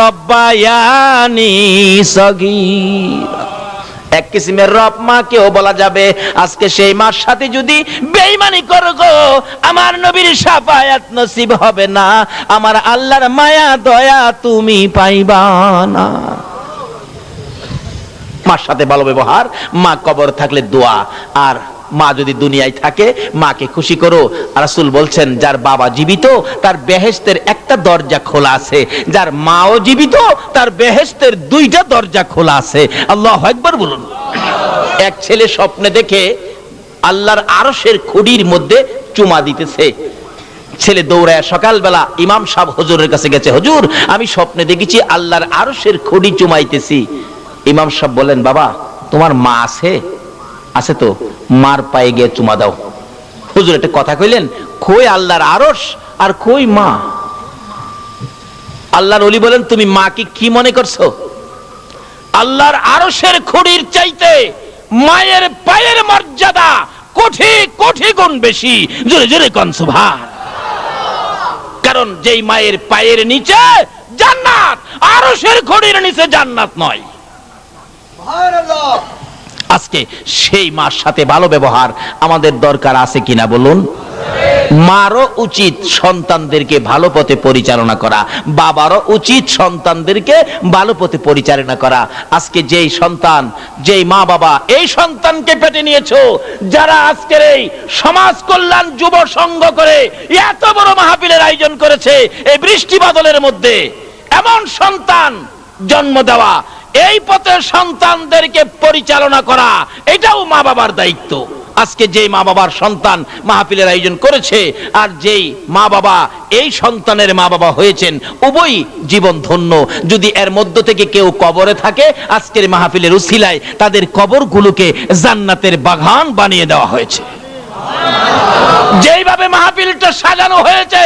রব্বায়ানি সগীরা। এক কিসিমের রব মাকেও বলা যাবে। আজকে সেই মার সাথে যদি বেঈমানি করো গো, আমার নবীর শাফায়াত নসিব হবে না, আমার আল্লাহর মায়া দয়া তুমি পাইবা না। মার সাথে ভালো ব্যবহার, মা কবর থাকলে দোয়া। আর মা যদি দুনিয়ায় থাকে, মাকে খুশি করো। রাসূল বলছেন, যার বাবা জীবিত তার বেহেশতের একটা দরজা খোলা আছে, যার মাও জীবিত তার বেহেশতের দুইটা দরজা খোলা আছে। আল্লাহু আকবার বলুন। এক ছেলে স্বপ্নে দেখে আল্লাহর আরশের খুঁটির মধ্যে চুমা দিতেছে। ছেলে দৌড়ায় সকালবেলা ইমাম সাহেব হুজুরের কাছে গেছে, হুজুর আমি স্বপ্নে দেখেছি আল্লাহর আরশের খুঁটি চুমাইতেছি। ইমাম সাহেব বলেন, বাবা তোমার মা আছে? আছে তো, মার পায়ে গিয়ে চুমা দাও। হুজুর একটা কথা কইলেন, কই আল্লাহর আরশ আর কই মা? আল্লাহর ওলি বলেন, তুমি মাকে কি মনে করছো? আল্লাহর আরশের খুঁটির চাইতে মায়ের পায়ের মর্যাদা কোটি কোটি গুণ বেশি। জোরে জোরে কোন সুবহান। কারণ যেই মায়ের পায়ের নিচে জান্নাত, আরশের খুঁটির নিচে জান্নাত নয়। সুবহানাল্লাহ। আজকে সেই মার সাথে ভালো ব্যবহার আমাদের দরকার আছে কিনা বলুন? মারও উচিত সন্তানদেরকে ভালো পথে পরিচালনা করা, বাবারও উচিত সন্তানদেরকে ভালো পথে পরিচালনা করা। আজকে যেই সন্তান, যেই মা বাবা এই সন্তানকে পেটে নিয়েছো, যারা আজকের এই সমাজ কল্যাণ যুব সংঘ করে এত বড় মাহফিলের আয়োজন করেছে, এই বৃষ্টি বাদলের মধ্যে এমন সন্তান জন্ম দেওয়া, এই পথে সন্তানদেরকে পরিচালনা করা, এটাও মা বাবার দায়িত্ব। আজকে যেই মা বাবার সন্তান মাহফিলের আয়োজন করেছে, আর যেই মা বাবা এই সন্তানের মা বাবা হয়েছেন, উভয় জীবন ধন্য। যদি এর মধ্য থেকে কেউ কবরে থাকে, আজকের মাহফিলের উসিলায় তাদের কবরগুলোকে জান্নাতের বাগান বানিয়ে দেওয়া হয়েছে। যেইভাবে মাহফিলটা সাজানো হয়েছে,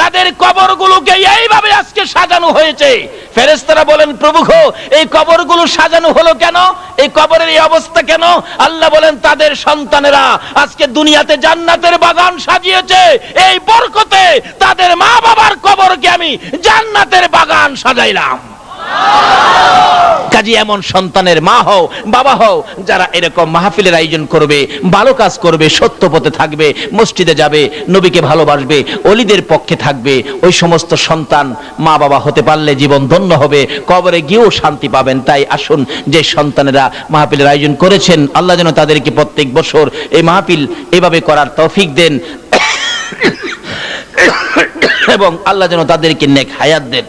তাদের কবরগুলোকে এইভাবে আজকে সাজানো হয়েছে। ফেরেশতারা বলেন, প্রভু গো এই কবরগুলো সাজানো হলো কেন? এই কবরের এই অবস্থা কেন? আল্লাহ বলেন, তাদের সন্তানেরা আজকে দুনিয়াতে জান্নাতের বাগান সাজিয়েছে, এই বরকতে তাদের মা বাবার কবরকে আমি জান্নাতের বাগান সাজাইলাম। কাজী এমন সন্তানের মা হও, বাবা হও, যারা এরকম মাহফিলের আয়োজন করবে, ভালো কাজ করবে, সত্য পথে থাকবে, মসজিদে যাবে, নবীকে ভালোবাসবে, ওলিদের পক্ষে থাকবে, ওই সমস্ত সন্তান মা বাবা হতে পারলে জীবন ধন্য হবে, কবরে গিয়েও শান্তি পাবেন। তাই আসুন, যে সন্তানেরা মাহফিলের আয়োজন করেছেন, আল্লাহ যেন তাদেরকে প্রত্যেক বছর এই মাহফিল এভাবে করার তৌফিক দেন, এবং আল্লাহ যেন তাদেরকে নেক হায়াত দেন।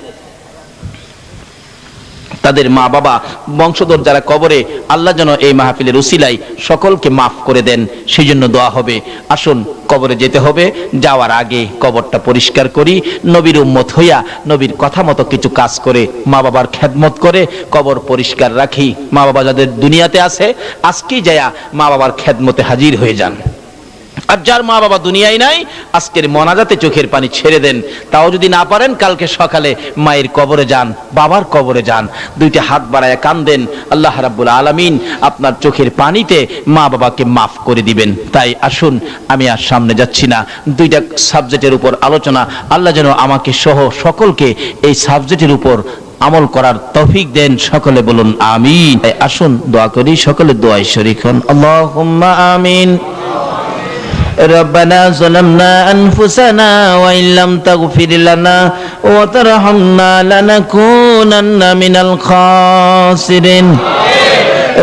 তাদের মা বাবা বংশধর যারা কবরে, আল্লাহ যেন এই মাহফিলের উসিলায় সকলকে মাফ করে দেন, সেই জন্য দোয়া হবে। আসুন, কবরে যেতে হবে, যাওয়ার আগে কবরটা পরিষ্কার করি, নবীর উম্মত হইয়া নবীর কথা মতো কিছু কাজ করে মা বাবার খেদমত করে কবর পরিষ্কার রাখি। মা বাবা যাদের দুনিয়াতে আছে, আজকেই যায়া মা বাবার খেদমতে হাজির হয়ে যান। আর যার মা বাবা দুনিয়ায় নাই, আজকের মোনাজাতে চোখের পানি ছেড়ে দেন। তাও যদি না পারেন, কালকে সকালে মায়ের কবরে যান, বাবার কবরে যান, দুইটা হাত বাড়ায় কান্দেন, আল্লাহ রাব্বুল আলামিন আপনার চোখের পানিতে মা বাবাকে মাফ করে দিবেন। তাই আসুন, আমি আর সামনে যাচ্ছি না, দুইটা সাবজেক্টের উপর আলোচনা, আল্লাহ যেন আমাকে সহ সকলকে এই সাবজেক্টের উপর আমল করার তৌফিক দেন। সকলে বলুন আমিন। আসুন দোয়া করি, সকলে দোয়ায় শরীক হন। আল্লাহুম্মা আমিন। ربنا ظلمنا أنفسنا وإن لم تغفر لنا وترحمنا لنكونن من الخاسرين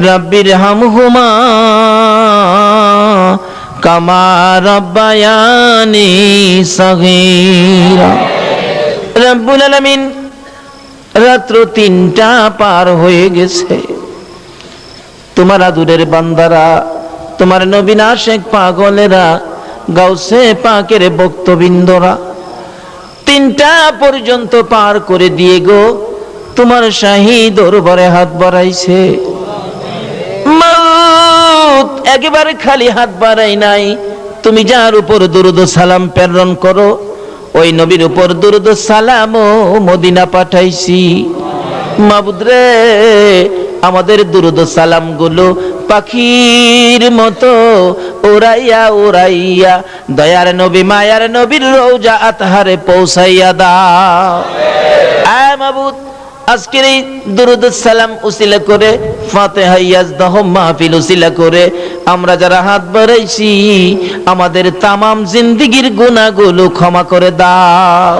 رب ارحمهما كما ربياني صغيرا রব্বুল আলামিন, রাত্র 3টা পার হয়ে গেছে, তোমার আদুরের বান্দারা তোমার নবী না শেখ পাগলেরা, গাউসে পাকের ভক্তবৃন্দরা 3টা পর্যন্ত পার করে দিয়ে গো তোমার শাহী দরবারে হাত বাড়াইছে। মউত একেবারে খালি হাত বাড়াই নাই, তুমি যার উপর দুরূদ ও সালাম প্রেরণ করো ওই নবীর উপর দুরূদ ও সালাম ও মদিনা পাঠাইছি। মাবুদ রে, আমাদের দুরূদ ও সালাম গুলো পাখির মতো উড়াইয়া উড়াইয়া দয়ার নবী মায়ার নবীর রওজা আতহারে পৌঁছাইয়া দাও। আয় মাবুদ, আজকের এই দুরূদ সালাম উসিলা করে, ফাতিহা ইয়াজদাহ মাহফিল উসিলা করে আমরা যারা হাত বাড়াইছি আমাদের তামাম জিন্দেগীর গুনাহগুলো ক্ষমা করে দাও।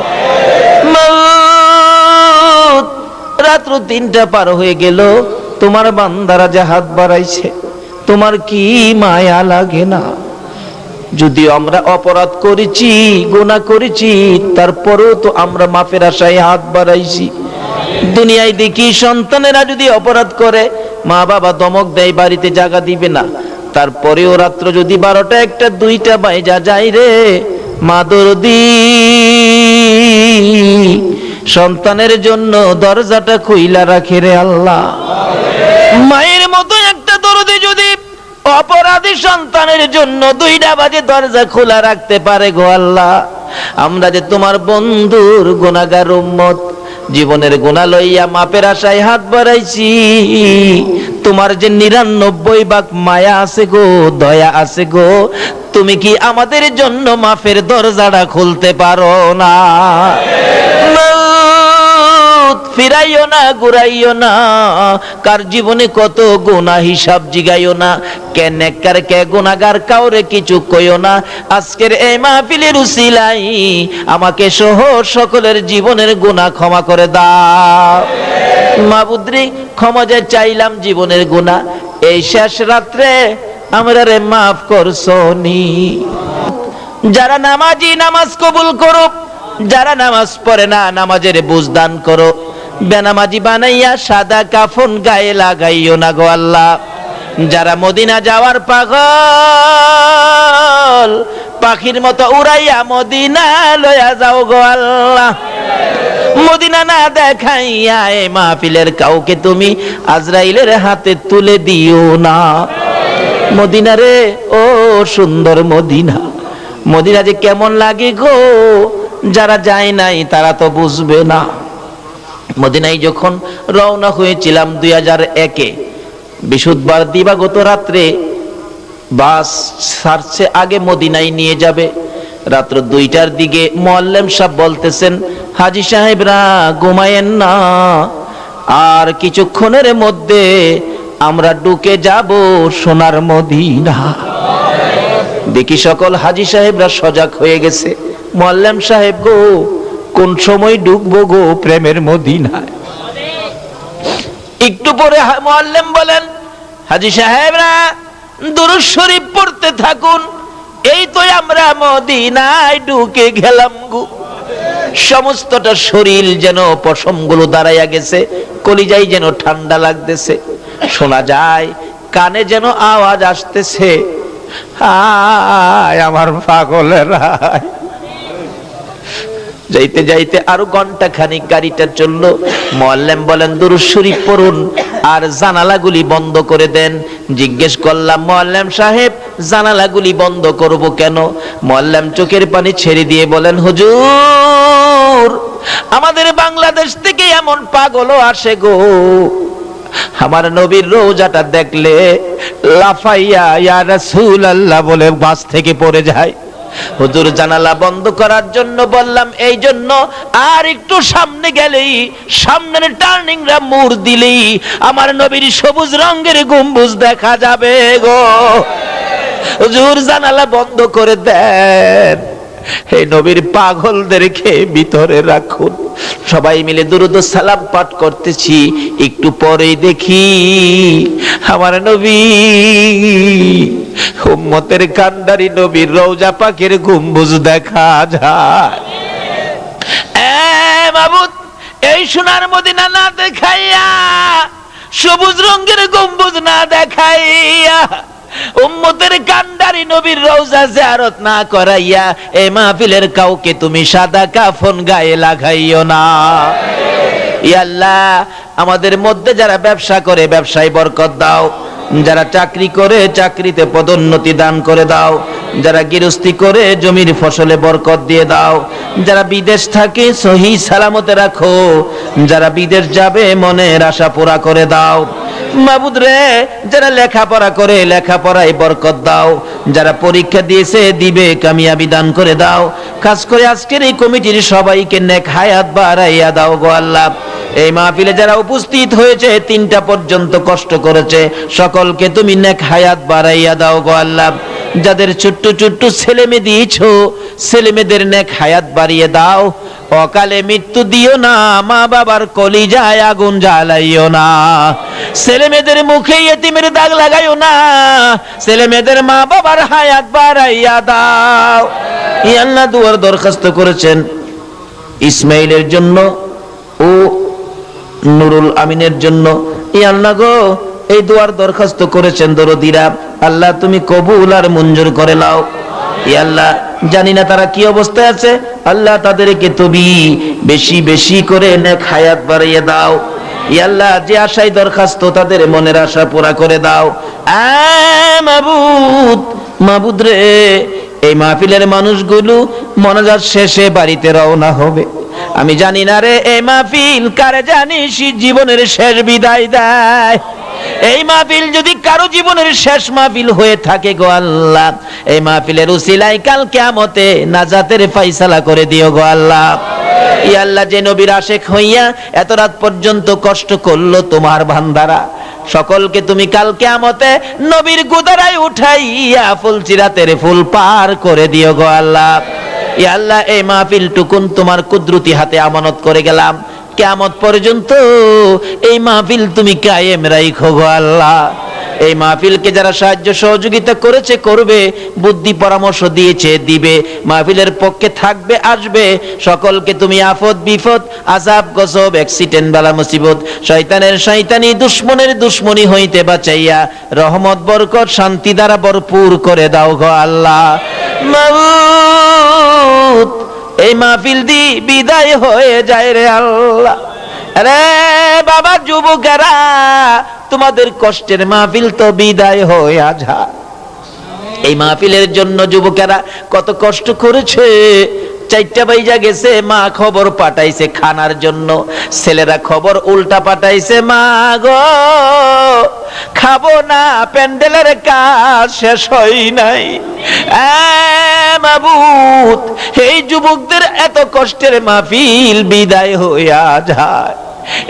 মউত রাত্র 3টা পার হয়ে গেল, তোমার বান্দারা যে হাত বাড়াইছে তোমার কি মায়া লাগে না? যদিও আমরা অপরাধ করেছি, গুনাহ করেছি, তারপরেও তো আমরা মাফের আশায় হাত বাড়াইছি। দুনিয়ায় দেখি সন্তানেরা যদি অপরাধ করে মা বাবা ধমক দেয়, বাড়িতে জায়গা দিবে না, তারপরেও রাত্র যদি 12টা 1টা 2টা বাইজা যায় রে মা দরদি সন্তানের জন্য দরজাটা খুইলা রাখে রে আল্লাহ। মায়ের মতো একটা দরদি যদি অপরাধী সন্তানের জন্য 2টা বাজে দরজা খোলা রাখতে পারে গো আল্লাহ, আমরা যে তোমার বন্ধুর গুনাহগার উম্মত, জীবনের গুনাহ লইয়া মাপের আশায় হাত বাড়াইছি, তোমার যে 99 ভাগ মায়া আছে গো, দয়া আছে গো, তুমি কি আমাদের জন্য মাফের দরজাটা খুলতে পারো না? ফিরাইও না, ঘুরাইও না, কার জীবনে কত গুনাহ হিসাব জিগাইও না, কে নেককার কে গুনাহগার কাউরে কিছু কইও না। আজকের এই মাহফিলের উসিলাই আমাকে সহ সকলের জীবনের গুনাহ ক্ষমা করে দাও। মাবুদ রে, ক্ষমা যে চাইলাম জীবনের গুনাহ, এই শেষ রাত্রে আমরা রে মাফ করছনি। যারা নামাজি নামাজ কবুল করো, যারা নামাজ পড়ে না নামাজের বুঝদান করো, বেনামাজি বানাইয়া সাদা কাফন গায়ে লাগাইও না গো আল্লাহ। যারা মদিনা যাওয়ার পাগল, পাখির মতো উড়াইয়া মদিনা লইয়া যাও গো আল্লাহ। মদিনা না দেখাইয়া এই মাহফিলের কাউকে তুমি আজরাইলের হাতে তুলে দিও না। মদিনা রে, ও সুন্দর মদিনা, মদিনা যে কেমন লাগে গো, যারা যায় নাই তারা তো বুঝবে না। মদিনায় যখন রওনা হয়েছিলাম 2001-এ, বৃহস্পতিবার দিবাগত রাত্রে বাস ছাড়ছে, আগে মদিনায় নিয়ে যাবে। রাত্র 2টার দিকে মুআল্লিম সাহেব বলতেছেন, হাজী সাহেবরা ঘুমায়েন না, আর কিছুক্ষণের মধ্যে আমরা ঢুকে যাব সোনার মদিনা। দেখি সকল হাজী সাহেবরা সজাগ হয়ে গেছে। মুআল্লিম সাহেব গো, কোন সময় ঢুকবো গো প্রেমের মদিনায়? একটু পরে মুআল্লিম বলেন, হাজী সাহেবরা দুরূদ শরীফ পড়তে থাকুন, এই তো আমরা মদিনায় ঢুকে গেলাম গো। সমস্তটা শরীর যেন পশমগুলো দাঁড়াইয়া গেছে, কলিজায় যেন ঠান্ডা লাগতেছে, শোনা যায় কানে যেন আওয়াজ আসতেছে, হায় আমার পাগলেরা। যাইতে যাইতে আরো ঘন্টা খানিক গাড়িটা চললো। মুআল্লিম বলেন, দুরূদ শরীফ পড়ুন আর জানালাগুলি বন্ধ করে দেন। জিজ্ঞেস করলাম, মুআল্লিম সাহেব জানালাগুলি বন্ধ করব কেন? মুআল্লিম চোখের পানি ছেড়ে দিয়ে বলেন, হুজুর আমাদের বাংলাদেশ থেকে এমন পাগলও আসে গো, আমার নবীর রওজাটা দেখলে লাফাইয়া ইয়া রাসূলুল্লাহ বলে বাস থেকে পড়ে যায়। হুজুর জানালা বন্ধ করার জন্য বললাম এই জন্য, আর একটু সামনে গেলেই, সামনের টার্নিংরা মোড় দিলেই আমার নবীর সবুজ রঙের গম্বুজ দেখা যাবে গো। হুজুর জানালা বন্ধ করে দেন, এই নবীর পাগলদেরকে ভিতরে রাখুন। সবাই মিলে দুরূদ সালাম পাঠ করতেছি, একটু পরেই দেখি আমার নবী, উম্মতের কান্ডারি নবীর রওজা পাকের গম্বুজ দেখা যায়। মাবুদ, এই সোনার মদিনা না দেখাইয়া, সবুজ রঙের গম্বুজ না দেখাইয়া উম্মতের কান্ডারি নবীর রওজা জিয়ারত না করাইয়া এই মাহফিলের কাউকে তুমি সাদা কাফন গায়ে লাগাইও না। ইয়া আল্লাহ, আমাদের মধ্যে যারা ব্যবসা করে ব্যবসায় বরকত দাও, যারা চাকরি করে চাকরিতে পদোন্নতি দান করে দাও, যারা গৃহস্থী করে জমির ফসলে বরকত দিয়ে দাও, যারা বিদেশ থাকে সহি সালামতে রাখো, যারা বিদেশ যাবে মনের আশা পুরা করে দাও। মাবুদ রে, যারা লেখাপড়া করে লেখাপড়ায় বরকত দাও, যারা পরীক্ষা দিয়েছে দিবে কামিয়াবি দান করে দাও। খাস করে আজকের এই কমিটির সবাইকে নেক হায়াত বাড়াইয়া দাও গো আল্লাহ। এই মাহফিলে যারা উপস্থিত হয়েছে 3টা পর্যন্ত কষ্ট করেছে, সকলকে তুমি নেক হায়াত বাড়াইয়া দাও গো আল্লাহ। যাদের ছোট্ট ছোট্ট ছেলে মেয়ে দিয়েছো, ছেলে মেয়েদের নেক হায়াত বাড়িয়ে দাও। অকালে মৃত্যু দিও না, মা বাবার কলিজায় আগুন জ্বালাইও না। ছেলে মেয়েদের মুখে ইয়েতিমের দাগ লাগাইও না, ছেলে মেয়েদের মা বাবার হায়াত বাড়াইয়া দাও। ইয়া আল্লাহ, দুয়ার দরখাস্ত করেছেন ইসমাইলের জন্য ও নুরুল আমিনের জন্য। ইয়া আল্লাহ গো, এই দুয়ার দরখাস্ত করেছেন দরদিরা, আল্লাহ তুমি কবুল আর মঞ্জুর করে নাও। ইয়া আল্লাহ, জানি না তারা কি অবস্থায় আছে, আল্লাহ তাদেরকে তুমি বেশি বেশি করে নেক হায়াত বাড়িয়ে দাও। ইয়া আল্লাহ, যে আশায় দরখাস্ত তাদের মনের আশা পুরা করে দাও। মাবুদ, মাবুদ রে, এই মাহফিলের মানুষগুলো মনাজাত শেষে বাড়িতে রওনা হবে। আমি জানি না রে, এই মাহফিল কারে জানিস জীবনের শেষ বিদায় দেয়। এই মাহফিল যদি কারো জীবনের শেষ মাহফিল হয়ে থাকে গো আল্লাহ, এই মাহফিলের উসিলায় কাল কিয়ামতে নাজাতের ফয়সালা করে দিও গো আল্লাহ। ইয়া আল্লাহ, যে নবীর আশিক হইয়া এত রাত পর্যন্ত কষ্ট করলো তোমার বান্দারা, সকলকে তুমি কাল কিয়ামতে নবীর গুদারায় উঠাইয়া ফুলসিরাতের ফুল পার করে দিও গো আল্লাহ। ইয়া আল্লাহ, এই মাহফিল টুকুন তোমার কুদরতি হাতে আমানত করে গেলাম। কিয়ামত পর্যন্ত এই মাহফিল তুমি কায়েম রাখো গো আল্লাহ। এই মাহফিলকে যারা সাহায্য সহযোগিতা করেছে করবে, বুদ্ধি পরামর্শ দিয়েছে দিবে, মাহফিলের পক্ষে থাকবে আসবে, সকলকে তুমি আফত বিপদ আযাব গজব অ্যাক্সিডেন্ট বালা মুসিবত শয়তানের শয়তানি দুশমনের দুশমনি হইতে বাঁচাইয়া রহমত বরকত শান্তি দ্বারা ভরপুর করে দাও গো আল্লাহ। মাবুদ, এই মাহফিল দি বিদায় হয়ে যায় রে আল্লাহ। আরে বাবা যুবকেরা, তোমাদের কষ্টের মাহফিল তো বিদায় হয়ে যায়। এই মাহফিলের জন্য যুবকেরা কত কষ্ট করেছে। 4টা বাইজা গেছে, মা খবর পাঠাইছে খানার জন্য, ছেলেরা খবর উল্টা পাঠাইছে, মা গো খাবো না, প্যান্ডেলের কাজ শেষ হয় নাই। মাবুদ, এই যুবকদের এত কষ্টের মাহফিল বিদায় হইয়া যায়।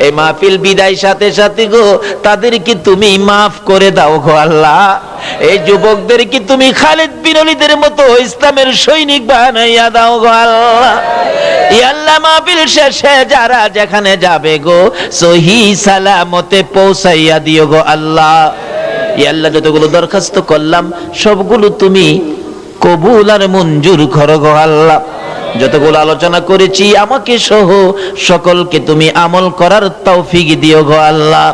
এই মাহফিল বিদায় সাথে সাথে গো তাদেরকে তুমি মাফ করে দাও গো আল্লাহ। এই যুবকদেরকে তুমি খালিদ বিন ওলীদের মতো ইসলামের সৈনিক বানাইয়া দাও গো আল্লাহ। ইয়া আল্লাহ, মাহফিল শেষে যারা যেখানে যাবে গো সহি সালামতে পৌঁছাইয়া দিও গো আল্লাহ। ইয়া আল্লাহ, যতগুলো দরখাস্ত করলাম সবগুলো তুমি কবুল আর মঞ্জুর করো গো আল্লাহ। যতগুলো আলোচনা করেছি আমাকে সহ সকলকে তুমি আমল করার তৌফিক দিও গো আল্লাহ।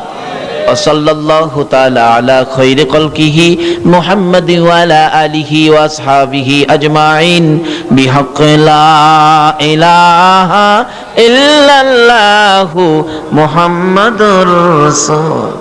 সাল্লাল্লাহু তাআলা আলা খায়রি খালকিহি মুহাম্মাদি ওয়া আলা আলিহি ওয়া আসহাবিহি আজমাইন বিহাক্কি লা ইলাহা ইল্লাল্লাহু মুহাম্মাদুর রাসূল।